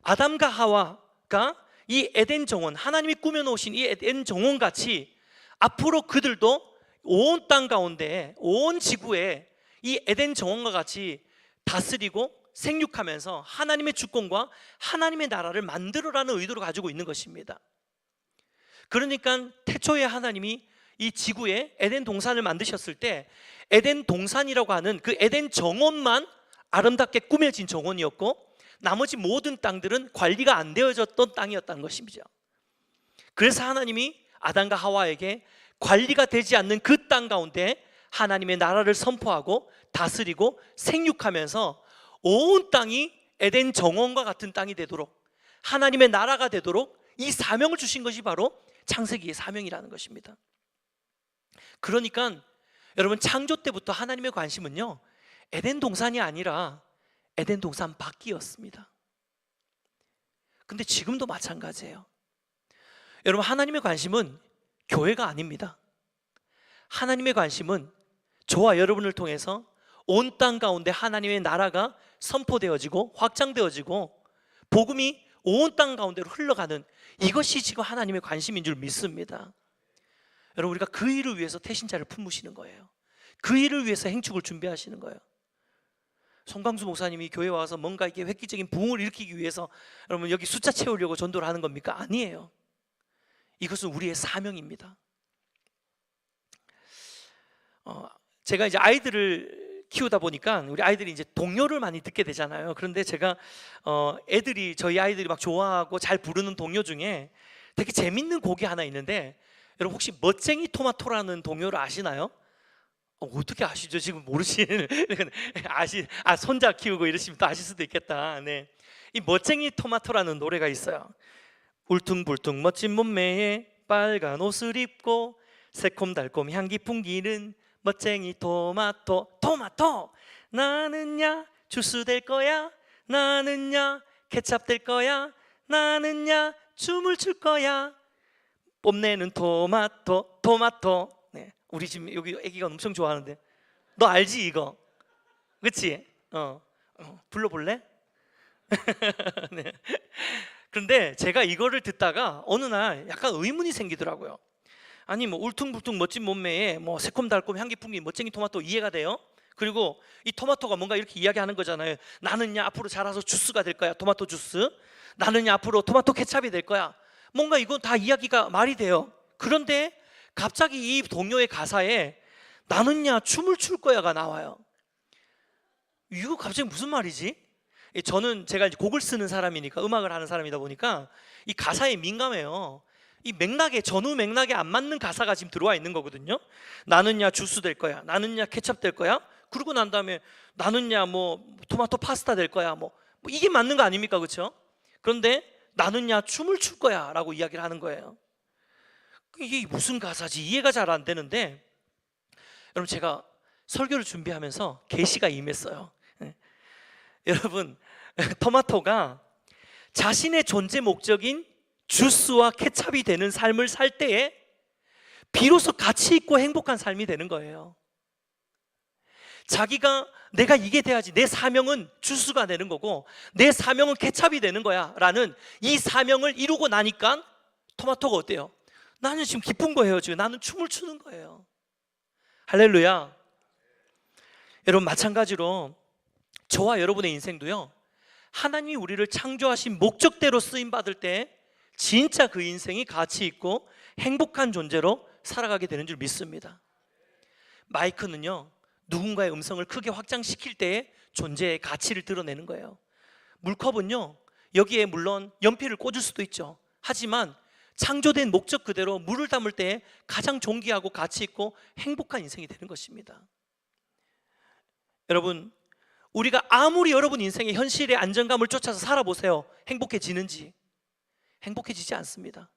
아담과 하와가 이 에덴 정원, 하나님이 꾸며놓으신 이 에덴 정원같이 앞으로 그들도 온 땅 가운데, 온 지구에 이 에덴 정원과 같이 다스리고 생육하면서 하나님의 주권과 하나님의 나라를 만들어라는 의도를 가지고 있는 것입니다. 그러니까 태초에 하나님이 이 지구에 에덴 동산을 만드셨을 때 에덴 동산이라고 하는 그 에덴 정원만 아름답게 꾸며진 정원이었고, 나머지 모든 땅들은 관리가 안 되어졌던 땅이었다는 것이죠. 그래서 하나님이 아담과 하와에게 관리가 되지 않는 그 땅 가운데 하나님의 나라를 선포하고 다스리고 생육하면서 온 땅이 에덴 정원과 같은 땅이 되도록, 하나님의 나라가 되도록 이 사명을 주신 것이 바로 창세기의 사명이라는 것입니다. 그러니까 여러분, 창조 때부터 하나님의 관심은요, 에덴 동산이 아니라 에덴 동산 밖이었습니다. 근데 지금도 마찬가지예요. 여러분, 하나님의 관심은 교회가 아닙니다. 하나님의 관심은 저와 여러분을 통해서 온 땅 가운데 하나님의 나라가 선포되어지고 확장되어지고 복음이 온 땅 가운데로 흘러가는, 이것이 지금 하나님의 관심인 줄 믿습니다. 여러분, 우리가 그 일을 위해서 태신자를 품으시는 거예요. 그 일을 위해서 행축을 준비하시는 거예요. 송광수 목사님이 교회에 와서 뭔가 이게 획기적인 부흥을 일으키기 위해서 여러분 여기 숫자 채우려고 전도를 하는 겁니까? 아니에요. 이것은 우리의 사명입니다. 제가 이제 아이들을 키우다 보니까 우리 아이들이 이제 동요를 많이 듣게 되잖아요. 그런데 제가 저희 아이들이 막 좋아하고 잘 부르는 동요 중에 되게 재밌는 곡이 하나 있는데, 여러분 혹시 멋쟁이 토마토라는 동요를 아시나요? 어떻게 아시죠? 지금 모르시는 손자 키우고 이러시면 또 아실 수도 있겠다. 네. 이 멋쟁이 토마토라는 노래가 있어요. 울퉁불퉁 멋진 몸매에 빨간 옷을 입고 새콤달콤 향기 풍기는 멋쟁이 토마토. 나는야 주스 될 거야, 나는야 케찹 될 거야, 나는야 춤을 출 거야. 뽐내는 토마토. 네. 우리 지금 여기 애기가 엄청 좋아하는데, 너 알지 이거? 그치? 불러볼래? 네. 그런데 제가 이거를 듣다가 어느 날 약간 의문이 생기더라고요. 아니 뭐 울퉁불퉁 멋진 몸매에 뭐 새콤달콤 향기 풍긴 멋쟁이 토마토 이해가 돼요? 그리고 이 토마토가 뭔가 이렇게 이야기하는 거잖아요. 나는야 앞으로 자라서 주스가 될 거야, 토마토 주스. 나는야 앞으로 토마토 케찹이 될 거야. 뭔가 이건 다 이야기가 말이 돼요. 그런데 갑자기 이 동요의 가사에 나는야 춤을 출 거야가 나와요. 이거 갑자기 무슨 말이지? 제가 이제 곡을 쓰는 사람이니까, 음악을 하는 사람이다 보니까 이 가사에 민감해요. 이 맥락에, 전후 맥락에 안 맞는 가사가 지금 들어와 있는 거거든요. 나는야 주스 될 거야, 나는야 케첩 될 거야. 그러고 난 다음에 나는야 뭐 토마토 파스타 될 거야. 뭐 이게 맞는 거 아닙니까? 그렇죠? 그런데 나는야 춤을 출 거야 라고 이야기를 하는 거예요. 이게 무슨 가사지? 이해가 잘 안 되는데, 여러분 제가 설교를 준비하면서 계시가 임했어요. 여러분, 토마토가 자신의 존재 목적인 주스와 케찹이 되는 삶을 살 때에 비로소 가치 있고 행복한 삶이 되는 거예요. 자기가 내가 이게 돼야지, 내 사명은 주스가 되는 거고 내 사명은 케찹이 되는 거야 라는 이 사명을 이루고 나니까 토마토가 어때요? 나는 지금 기쁜 거예요. 지금 나는 춤을 추는 거예요. 할렐루야. 여러분, 마찬가지로 저와 여러분의 인생도요, 하나님이 우리를 창조하신 목적대로 쓰임받을 때 진짜 그 인생이 가치 있고 행복한 존재로 살아가게 되는 줄 믿습니다. 마이크는요, 누군가의 음성을 크게 확장시킬 때의 존재의 가치를 드러내는 거예요. 물컵은요, 여기에 물론 연필을 꽂을 수도 있죠. 하지만 창조된 목적 그대로 물을 담을 때 가장 존귀하고 가치 있고 행복한 인생이 되는 것입니다. 여러분, 우리가 아무리 여러분 인생의 현실의 안정감을 쫓아서 살아보세요. 행복해지는지? 행복해지지 않습니다.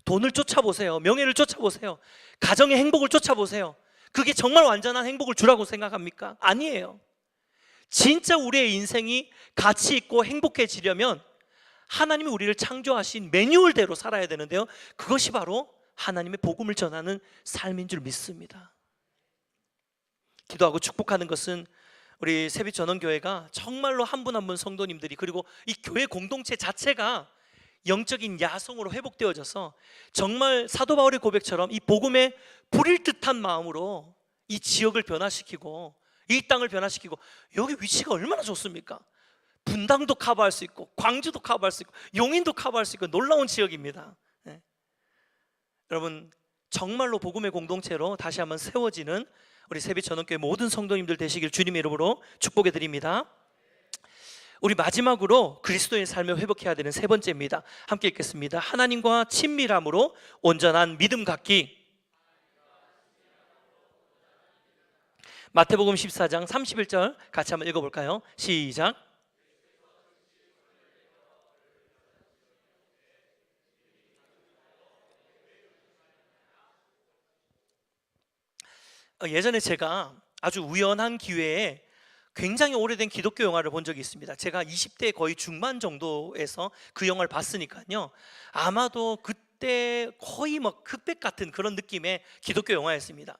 돈을 쫓아보세요. 명예를 쫓아보세요. 가정의 행복을 쫓아보세요. 그게 정말 완전한 행복을 주라고 생각합니까? 아니에요. 진짜 우리의 인생이 가치 있고 행복해지려면 하나님이 우리를 창조하신 매뉴얼대로 살아야 되는데요, 그것이 바로 하나님의 복음을 전하는 삶인 줄 믿습니다. 기도하고 축복하는 것은 우리 세빛전원교회가 정말로 한 분 한 분 성도님들이, 그리고 이 교회 공동체 자체가 영적인 야성으로 회복되어져서 정말 사도 바울의 고백처럼 이 복음에 불일 듯한 마음으로 이 지역을 변화시키고 이 땅을 변화시키고, 여기 위치가 얼마나 좋습니까? 분당도 커버할 수 있고 광주도 커버할 수 있고 용인도 커버할 수 있고 놀라운 지역입니다. 네. 여러분, 정말로 복음의 공동체로 다시 한번 세워지는 우리 세빛전원교회 모든 성도님들 되시길 주님의 이름으로 축복해 드립니다. 우리 마지막으로 그리스도의 삶을 회복해야 되는 세 번째입니다. 함께 읽겠습니다. 하나님과 친밀함으로 온전한 믿음 갖기. 마태복음 14장 31절 같이 한번 읽어볼까요? 시작. 예전에 제가 아주 우연한 기회에 굉장히 오래된 기독교 영화를 본 적이 있습니다. 제가 20대 거의 중반 정도에서 그 영화를 봤으니까요, 아마도 그때 거의 뭐 흑백 같은 그런 느낌의 기독교 영화였습니다.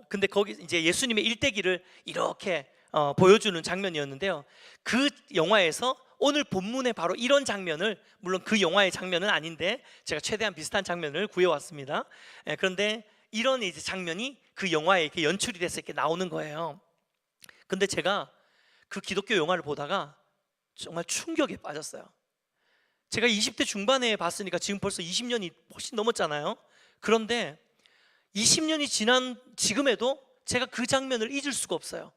근데 거기 이제 예수님의 일대기를 이렇게 보여주는 장면이었는데요, 그 영화에서 오늘 본문에 바로 이런 장면을, 물론 그 영화의 장면은 아닌데 제가 최대한 비슷한 장면을 구해왔습니다. 그런데 이런 이제 장면이 그 영화에 이렇게 연출이 돼서 이렇게 나오는 거예요. 근데 제가 그 기독교 영화를 보다가 정말 충격에 빠졌어요. 제가 20대 중반에 봤으니까 지금 벌써 20년이 훨씬 넘었잖아요. 그런데 20년이 지난 지금에도 제가 그 장면을 잊을 수가 없어요.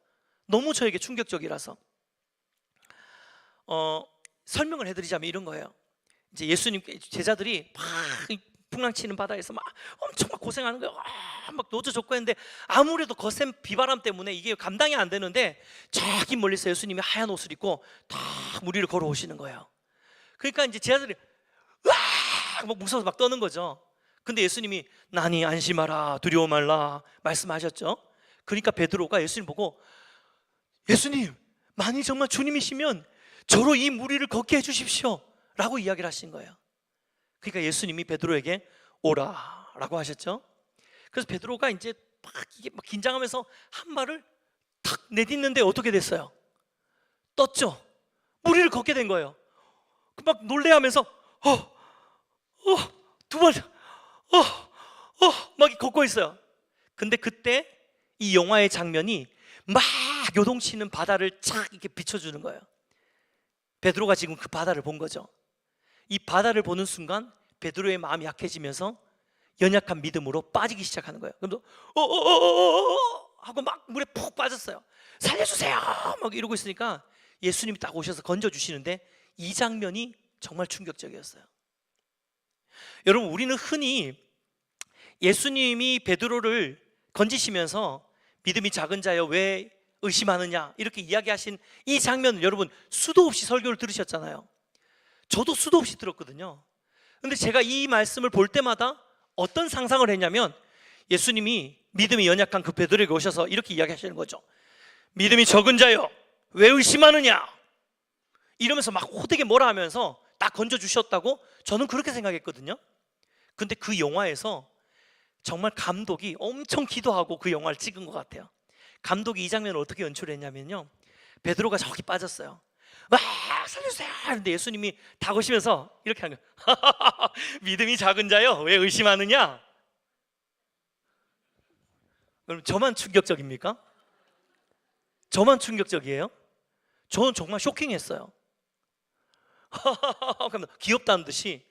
너무 저에게 충격적이라서. 설명을 해드리자면 이런 거예요. 이제 예수님 제자들이 막 풍랑치는 바다에서 막 엄청 막 고생하는 거예요. 막 노져졌고 했는데 아무래도 거센 비바람 때문에 이게 감당이 안 되는데 저기 멀리서 예수님이 하얀 옷을 입고 딱 물 위를 걸어오시는 거예요. 그러니까 이제 제자들이 으악! 막 무서워서 막 떠는 거죠. 근데 예수님이 나니 안심하라 두려워 말라 말씀하셨죠. 그러니까 베드로가 예수님 보고, 예수님 만일 정말 주님이시면 저로 이 물 위를 걷게 해주십시오 라고 이야기를 하신 거예요. 그러니까 예수님이 베드로에게 오라 라고 하셨죠. 그래서 베드로가 이제 막 긴장하면서 한 발을 탁 내딛는데 어떻게 됐어요? 떴죠. 물 위를 걷게 된 거예요. 막 놀래하면서 두 발 막 걷고 있어요. 근데 그때 이 영화의 장면이 막 요동치는 바다를 착 이렇게 비춰주는 거예요. 베드로가 지금 그 바다를 본 거죠. 이 바다를 보는 순간 베드로의 마음이 약해지면서 연약한 믿음으로 빠지기 시작하는 거예요. 그래서 하고 막 물에 푹 빠졌어요. 살려주세요 막 이러고 있으니까 예수님이 딱 오셔서 건져주시는데 이 장면이 정말 충격적이었어요. 여러분, 우리는 흔히 예수님이 베드로를 건지시면서 믿음이 작은 자여 왜 의심하느냐 이렇게 이야기하신 이 장면을 여러분 수도 없이 설교를 들으셨잖아요. 저도 수도 없이 들었거든요. 근데 제가 이 말씀을 볼 때마다 어떤 상상을 했냐면, 예수님이 믿음이 연약한 그 베드로에게 오셔서 이렇게 이야기하시는 거죠. 믿음이 적은 자여 왜 의심하느냐 이러면서 막 호되게 뭐라 하면서 딱 건져주셨다고 저는 그렇게 생각했거든요. 근데 그 영화에서 정말 감독이 엄청 기도하고 그 영화를 찍은 것 같아요. 감독이 이 장면을 어떻게 연출했냐면요, 베드로가 저기 빠졌어요. 와, 살려주세요 하는데 예수님이 다가오시면서 이렇게 하는 거예요. 믿음이 작은 자여 왜 의심하느냐? 여러분, 저만 충격적입니까? 저만 충격적이에요? 저는 정말 쇼킹했어요. 귀엽다는 듯이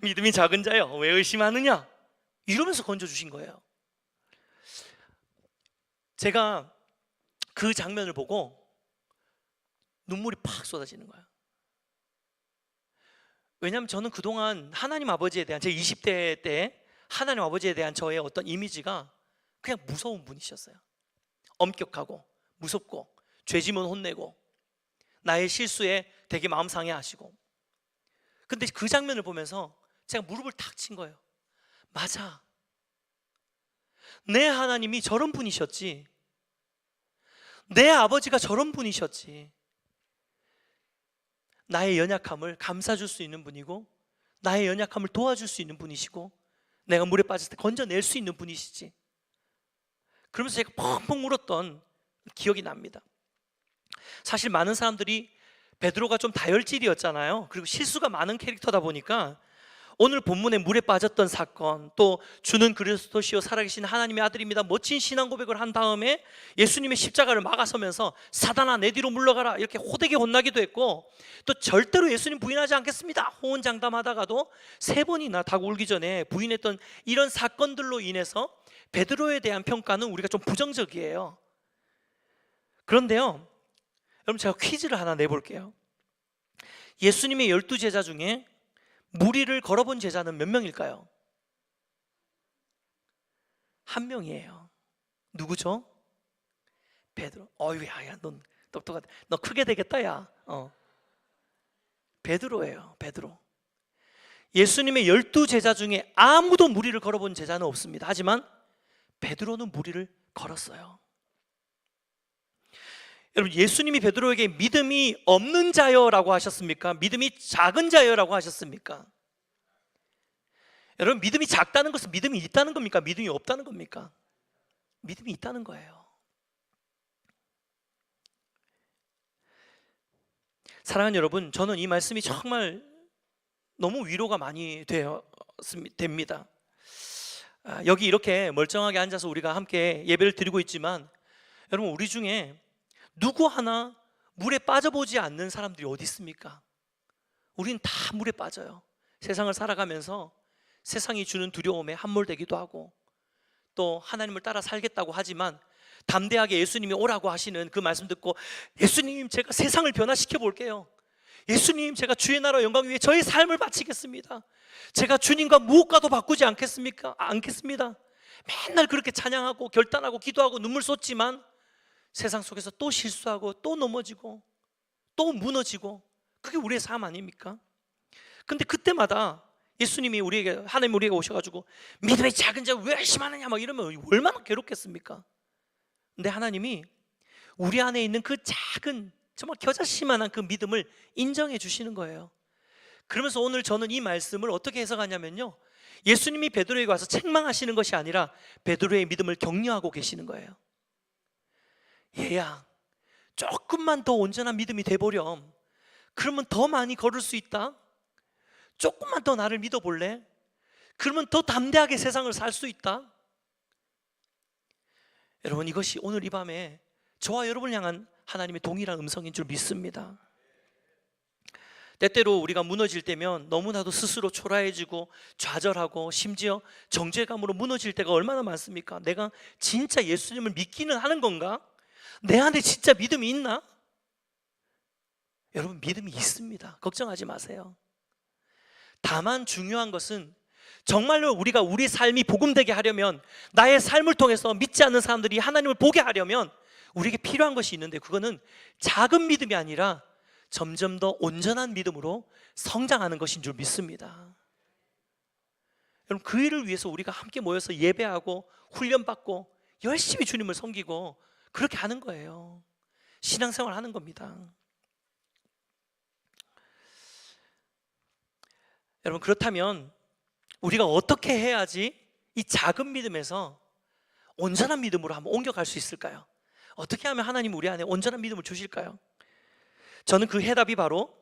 믿음이 작은 자여 왜 의심하느냐? 이러면서 건져주신 거예요. 제가 그 장면을 보고 눈물이 팍 쏟아지는 거예요. 왜냐하면 저는 그동안 하나님 아버지에 대한, 제 20대 때 하나님 아버지에 대한 저의 어떤 이미지가 그냥 무서운 분이셨어요. 엄격하고 무섭고 죄지면 혼내고 나의 실수에 되게 마음 상해하시고. 근데 그 장면을 보면서 제가 무릎을 탁 친 거예요. 맞아, 내 하나님이 저런 분이셨지, 내 아버지가 저런 분이셨지. 나의 연약함을 감싸줄 수 있는 분이고, 나의 연약함을 도와줄 수 있는 분이시고, 내가 물에 빠졌을 때 건져낼 수 있는 분이시지. 그러면서 제가 펑펑 울었던 기억이 납니다. 사실 많은 사람들이 베드로가 좀 다혈질이었잖아요. 그리고 실수가 많은 캐릭터다 보니까 오늘 본문에 물에 빠졌던 사건, 또 주는 그리스도시요 살아계신 하나님의 아들입니다, 멋진 신앙 고백을 한 다음에 예수님의 십자가를 막아서면서 사단아 내 뒤로 물러가라 이렇게 호되게 혼나기도 했고, 또 절대로 예수님 부인하지 않겠습니다 호언장담하다가도 3번이나 다 울기 전에 부인했던 이런 사건들로 인해서 베드로에 대한 평가는 우리가 좀 부정적이에요. 그런데요, 여러분, 제가 퀴즈를 하나 내볼게요. 예수님의 12제자 중에 무리를 걸어본 제자는 몇 명일까요? 1명이에요. 누구죠? 베드로. 야, 넌 똑똑하다. 너 크게 되겠다, 야. 베드로예요, 베드로. 예수님의 12제자 중에 아무도 무리를 걸어본 제자는 없습니다. 하지만 베드로는 무리를 걸었어요. 여러분, 예수님이 베드로에게 믿음이 없는 자여라고 하셨습니까? 믿음이 작은 자여라고 하셨습니까? 여러분, 믿음이 작다는 것은 믿음이 있다는 겁니까? 믿음이 없다는 겁니까? 믿음이 있다는 거예요. 사랑하는 여러분, 저는 이 말씀이 정말 너무 위로가 많이 됩니다. 여기 이렇게 멀쩡하게 앉아서 우리가 함께 예배를 드리고 있지만, 여러분, 우리 중에 누구 하나 물에 빠져보지 않는 사람들이 어디 있습니까? 우리는 다 물에 빠져요. 세상을 살아가면서 세상이 주는 두려움에 함몰되기도 하고, 또 하나님을 따라 살겠다고 하지만 담대하게 예수님이 오라고 하시는 그 말씀 듣고, 예수님 제가 세상을 변화시켜 볼게요, 예수님 제가 주의 나라 영광 위해 저의 삶을 바치겠습니다, 제가 주님과 무엇과도 바꾸지 않겠습니다. 맨날 그렇게 찬양하고 결단하고 기도하고 눈물 쏟지만 세상 속에서 또 실수하고 또 넘어지고 또 무너지고, 그게 우리의 삶 아닙니까? 근데 그때마다 예수님이 하나님 우리에게 오셔가지고 믿음의 작은 자 왜 의심하느냐 막 이러면 얼마나 괴롭겠습니까? 근데 하나님이 우리 안에 있는 그 작은, 정말 겨자씨만한 그 믿음을 인정해 주시는 거예요. 그러면서 오늘 저는 이 말씀을 어떻게 해석하냐면요, 예수님이 베드로에게 와서 책망하시는 것이 아니라 베드로의 믿음을 격려하고 계시는 거예요. 얘야, 조금만 더 온전한 믿음이 돼보렴. 그러면 더 많이 걸을 수 있다. 조금만 더 나를 믿어볼래? 그러면 더 담대하게 세상을 살 수 있다. 여러분, 이것이 오늘 이 밤에 저와 여러분을 향한 하나님의 동일한 음성인 줄 믿습니다. 때때로 우리가 무너질 때면 너무나도 스스로 초라해지고 좌절하고 심지어 정죄감으로 무너질 때가 얼마나 많습니까? 내가 진짜 예수님을 믿기는 하는 건가? 내 안에 진짜 믿음이 있나? 여러분, 믿음이 있습니다. 걱정하지 마세요. 다만 중요한 것은 정말로 우리가 우리 삶이 복음되게 하려면, 나의 삶을 통해서 믿지 않는 사람들이 하나님을 보게 하려면 우리에게 필요한 것이 있는데, 그거는 작은 믿음이 아니라 점점 더 온전한 믿음으로 성장하는 것인 줄 믿습니다. 여러분, 그 일을 위해서 우리가 함께 모여서 예배하고 훈련받고 열심히 주님을 섬기고 그렇게 하는 거예요. 신앙생활 하는 겁니다. 여러분, 그렇다면 우리가 어떻게 해야지 이 작은 믿음에서 온전한 믿음으로 한번 옮겨갈 수 있을까요? 어떻게 하면 하나님 우리 안에 온전한 믿음을 주실까요? 저는 그 해답이 바로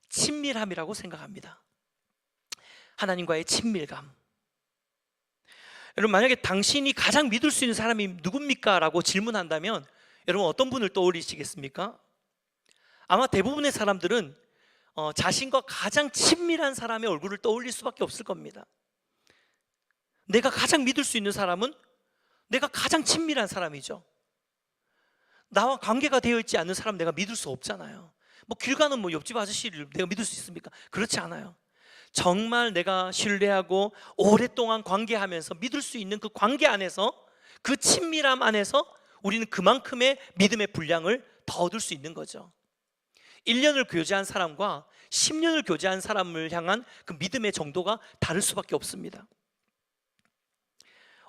친밀함이라고 생각합니다. 하나님과의 친밀감. 여러분, 만약에 당신이 가장 믿을 수 있는 사람이 누굽니까? 라고 질문한다면 여러분 어떤 분을 떠올리시겠습니까? 아마 대부분의 사람들은 자신과 가장 친밀한 사람의 얼굴을 떠올릴 수밖에 없을 겁니다. 내가 가장 믿을 수 있는 사람은 내가 가장 친밀한 사람이죠. 나와 관계가 되어 있지 않는 사람 내가 믿을 수 없잖아요. 뭐 길 가는 뭐 옆집 아저씨를 내가 믿을 수 있습니까? 그렇지 않아요. 정말 내가 신뢰하고 오랫동안 관계하면서 믿을 수 있는 그 관계 안에서, 그 친밀함 안에서 우리는 그만큼의 믿음의 분량을 더 얻을 수 있는 거죠. 1년을 교제한 사람과 10년을 교제한 사람을 향한 그 믿음의 정도가 다를 수밖에 없습니다.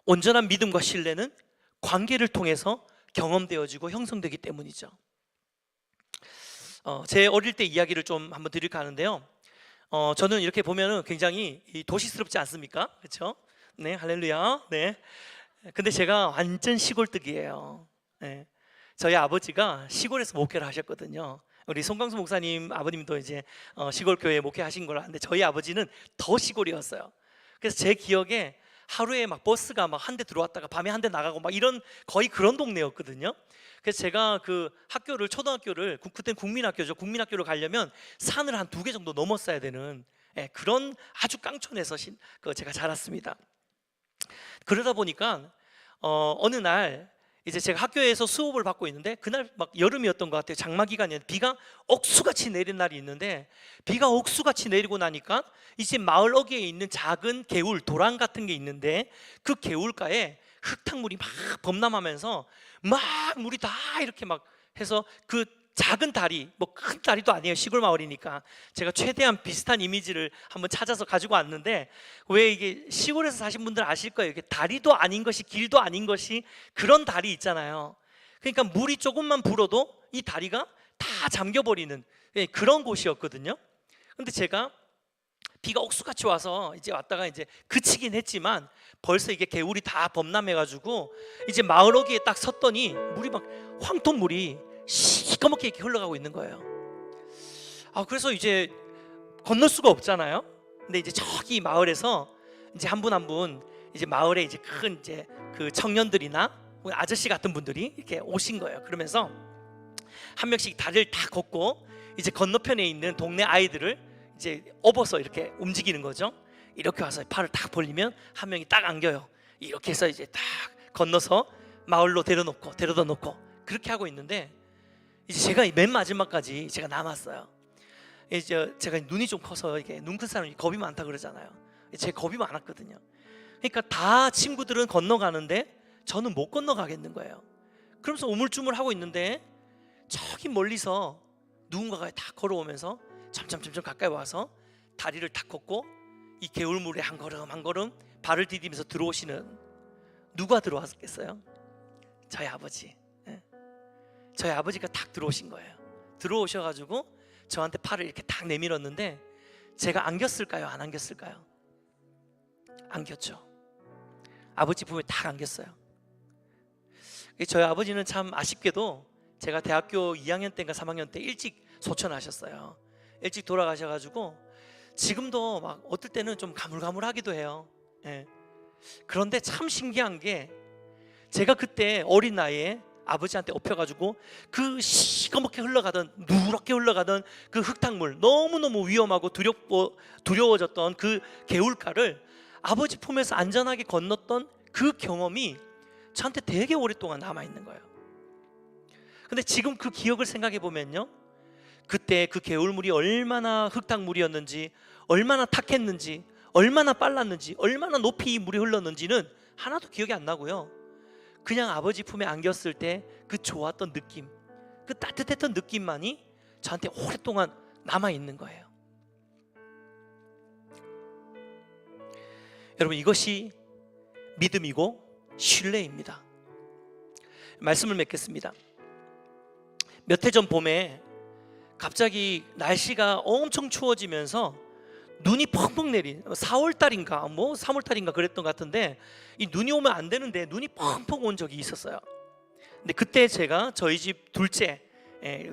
온전한 믿음과 신뢰는 관계를 통해서 경험되어지고 형성되기 때문이죠. 제 어릴 때 이야기를 좀 한번 드릴까 하는데요. 저는 이렇게 보면은 굉장히 도시스럽지 않습니까? 그렇죠? 네, 할렐루야. 네. 근데 제가 완전 시골뜨기예요. 네. 저희 아버지가 시골에서 목회를 하셨거든요. 우리 송광수 목사님 아버님도 이제 시골 교회에 목회하신 걸 아는데 저희 아버지는 더 시골이었어요. 그래서 제 기억에 하루에 막 버스가 막 한 대 들어왔다가 밤에 한 대 나가고 막 이런 거의 그런 동네였거든요. 그래서 제가 그 학교를, 초등학교를, 그때는 국민학교죠. 국민학교를 가려면 산을 한 2개 정도 넘었어야 되는 그런 아주 깡촌에서 제가 자랐습니다. 그러다 보니까 어느 날 이제 제가 학교에서 수업을 받고 있는데, 그날 막 여름이었던 것 같아요. 장마 기간이었는데 비가 억수같이 내린 날이 있는데, 비가 억수같이 내리고 나니까 이제 마을 어귀에 있는 작은 개울, 도랑 같은 게 있는데 그 개울가에 흙탕물이 막 범람하면서 막 물이 다 이렇게 막 해서 그 작은 다리, 뭐 큰 다리도 아니에요. 시골 마을이니까. 제가 최대한 비슷한 이미지를 한번 찾아서 가지고 왔는데, 왜 이게 시골에서 사신 분들 아실 거예요. 이게 다리도 아닌 것이, 길도 아닌 것이, 그런 다리 있잖아요. 그러니까 물이 조금만 불어도 이 다리가 다 잠겨버리는 그런 곳이었거든요. 근데 제가 비가 억수같이 와서 이제 왔다가 이제 그치긴 했지만 벌써 이게 개울이 다 범람해가지고 이제 마을 어귀에 딱 섰더니 물이 막 황토물이 시커멓게 이렇게 흘러가고 있는 거예요. 그래서 이제 건널 수가 없잖아요. 근데 이제 저기 마을에서 이제 한 분 한 분 이제 마을에 이제 큰 이제 그 청년들이나 아저씨 같은 분들이 이렇게 오신 거예요. 그러면서 한 명씩 다리를 다 걷고 이제 건너편에 있는 동네 아이들을 이제 업어서 이렇게 움직이는 거죠. 이렇게 와서 팔을 딱 벌리면 한 명이 딱 안겨요. 이렇게 해서 이제 딱 건너서 마을로 데려다 놓고 그렇게 하고 있는데, 이제 제가 맨 마지막까지 제가 남았어요. 이제 제가 눈이 좀 커서 이게 눈 큰 사람이 겁이 많다 그러잖아요. 제 겁이 많았거든요. 그러니까 다 친구들은 건너가는데 저는 못 건너가겠는 거예요. 그러면서 우물쭈물하고 있는데 저기 멀리서 누군가가 다 걸어오면서 점점 가까이 와서 다리를 탁 걷고 이 개울물에 한 걸음 한 걸음 발을 디디면서 들어오시는, 누가 들어왔겠어요? 저희 아버지. 저희 아버지가 탁 들어오신 거예요. 들어오셔가지고 저한테 팔을 이렇게 탁 내밀었는데, 제가 안겼을까요? 안 안겼을까요? 안겼죠. 아버지 품에 탁 안겼어요. 저희 아버지는 참 아쉽게도 제가 대학교 2학년 때인가 3학년 때 일찍 소천하셨어요. 일찍 돌아가셔가지고 지금도 막 어떨 때는 좀 가물가물하기도 해요. 그런데 참 신기한 게, 제가 그때 어린 나이에 아버지한테 업혀가지고 그 시커멓게 흘러가던, 누렇게 흘러가던 그 흙탕물, 너무너무 위험하고 두려워졌던 그 개울가를 아버지 품에서 안전하게 건넜던 그 경험이 저한테 되게 오랫동안 남아있는 거예요. 근데 지금 그 기억을 생각해 보면요, 그때 그 개울물이 얼마나 흙탕물이었는지, 얼마나 탁했는지, 얼마나 빨랐는지, 얼마나 높이 물이 흘렀는지는 하나도 기억이 안 나고요. 그냥 아버지 품에 안겼을 때 그 좋았던 느낌, 그 따뜻했던 느낌만이 저한테 오랫동안 남아있는 거예요. 여러분, 이것이 믿음이고 신뢰입니다. 말씀을 맺겠습니다. 몇 해 전 봄에 갑자기 날씨가 엄청 추워지면서 눈이 펑펑 내린 4월 달인가 뭐 3월 달인가 그랬던 것 같은데, 이 눈이 오면 안 되는데 눈이 펑펑 온 적이 있었어요. 근데 그때 제가 저희 집 둘째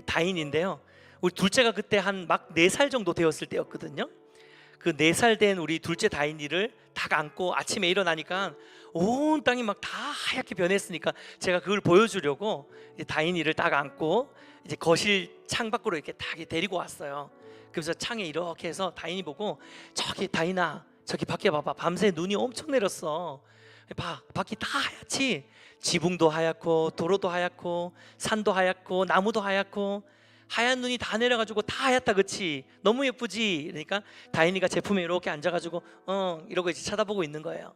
다인인데요, 우리 둘째가 그때 한 막 4살 정도 되었을 때였거든요. 그 4살 된 우리 둘째 다인이를 딱 안고 아침에 일어나니까 온 땅이 막 다 하얗게 변했으니까 제가 그걸 보여주려고 이제 다인이를 딱 안고 이제 거실 창 밖으로 이렇게 딱 데리고 왔어요. 그래서 창에 이렇게 해서 다인이 보고, 저기 다인아 저기 밖에 봐봐, 밤새 눈이 엄청 내렸어. 봐, 밖이 다 하얗지. 지붕도 하얗고 도로도 하얗고 산도 하얗고 나무도 하얗고 하얀 눈이 다 내려가지고 다 하얗다, 그치? 너무 예쁘지? 그러니까 다인이가 제품에 이렇게 앉아가지고 이러고 이제 쳐다보고 있는 거예요.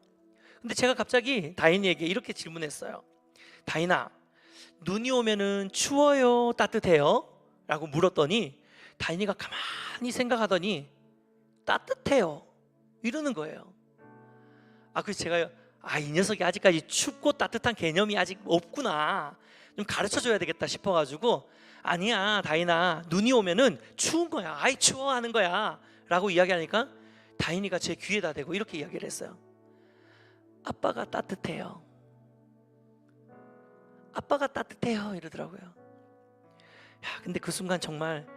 근데 제가 갑자기 다인이에게 이렇게 질문했어요. 다인아, 눈이 오면은 추워요, 따뜻해요? 라고 물었더니 다인이가 가만히 생각하더니 따뜻해요 이러는 거예요. 그래서 제가 이 녀석이 아직까지 춥고 따뜻한 개념이 아직 없구나, 좀 가르쳐줘야 되겠다 싶어가지고, 아니야 다인아, 눈이 오면은 추운 거야, 아이 추워 하는 거야 라고 이야기하니까 다인이가 제 귀에다 대고 이렇게 이야기를 했어요. 아빠가 따뜻해요, 아빠가 따뜻해요 이러더라고요. 근데 그 순간 정말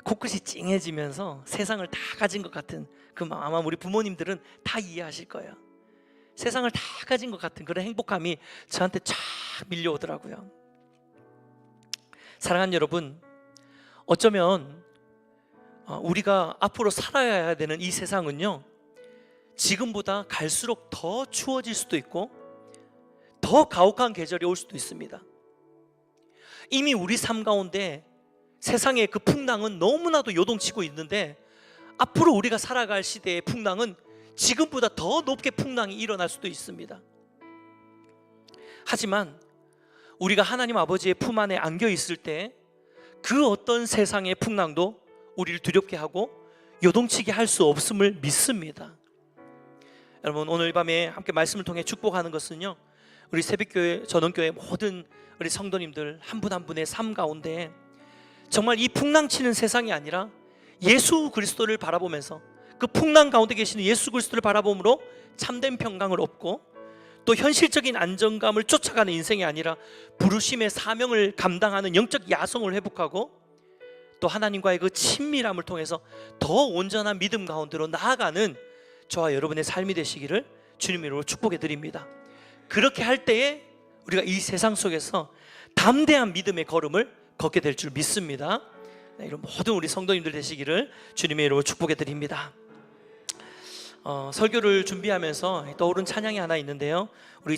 코끝이 찡해지면서 세상을 다 가진 것 같은 그 마음, 아마 우리 부모님들은 다 이해하실 거예요. 세상을 다 가진 것 같은 그런 행복감이 저한테 쫙 밀려오더라고요. 사랑하는 여러분, 어쩌면 우리가 앞으로 살아야 되는 이 세상은요, 지금보다 갈수록 더 추워질 수도 있고 더 가혹한 계절이 올 수도 있습니다. 이미 우리 삶 가운데 세상의 그 풍랑은 너무나도 요동치고 있는데, 앞으로 우리가 살아갈 시대의 풍랑은 지금보다 더 높게 풍랑이 일어날 수도 있습니다. 하지만 우리가 하나님 아버지의 품 안에 안겨 있을 때 그 어떤 세상의 풍랑도 우리를 두렵게 하고 요동치게 할 수 없음을 믿습니다. 여러분, 오늘 밤에 함께 말씀을 통해 축복하는 것은요, 우리 새벽교회 전원교회 모든 우리 성도님들 한 분 한 분의 삶 가운데 정말 이 풍랑치는 세상이 아니라 예수 그리스도를 바라보면서 그 풍랑 가운데 계시는 예수 그리스도를 바라봄으로 참된 평강을 얻고, 또 현실적인 안정감을 쫓아가는 인생이 아니라 부르심의 사명을 감당하는 영적 야성을 회복하고, 또 하나님과의 그 친밀함을 통해서 더 온전한 믿음 가운데로 나아가는 저와 여러분의 삶이 되시기를 주님의 이름으로 축복해 드립니다. 그렇게 할 때에 우리가 이 세상 속에서 담대한 믿음의 걸음을 걷게 될 줄 믿습니다. 이런 모든 우리 성도님들 되시기를 주님의 이름으로 축복해 드립니다. 설교를 준비하면서 떠오른 찬양이 하나 있는데요, 우리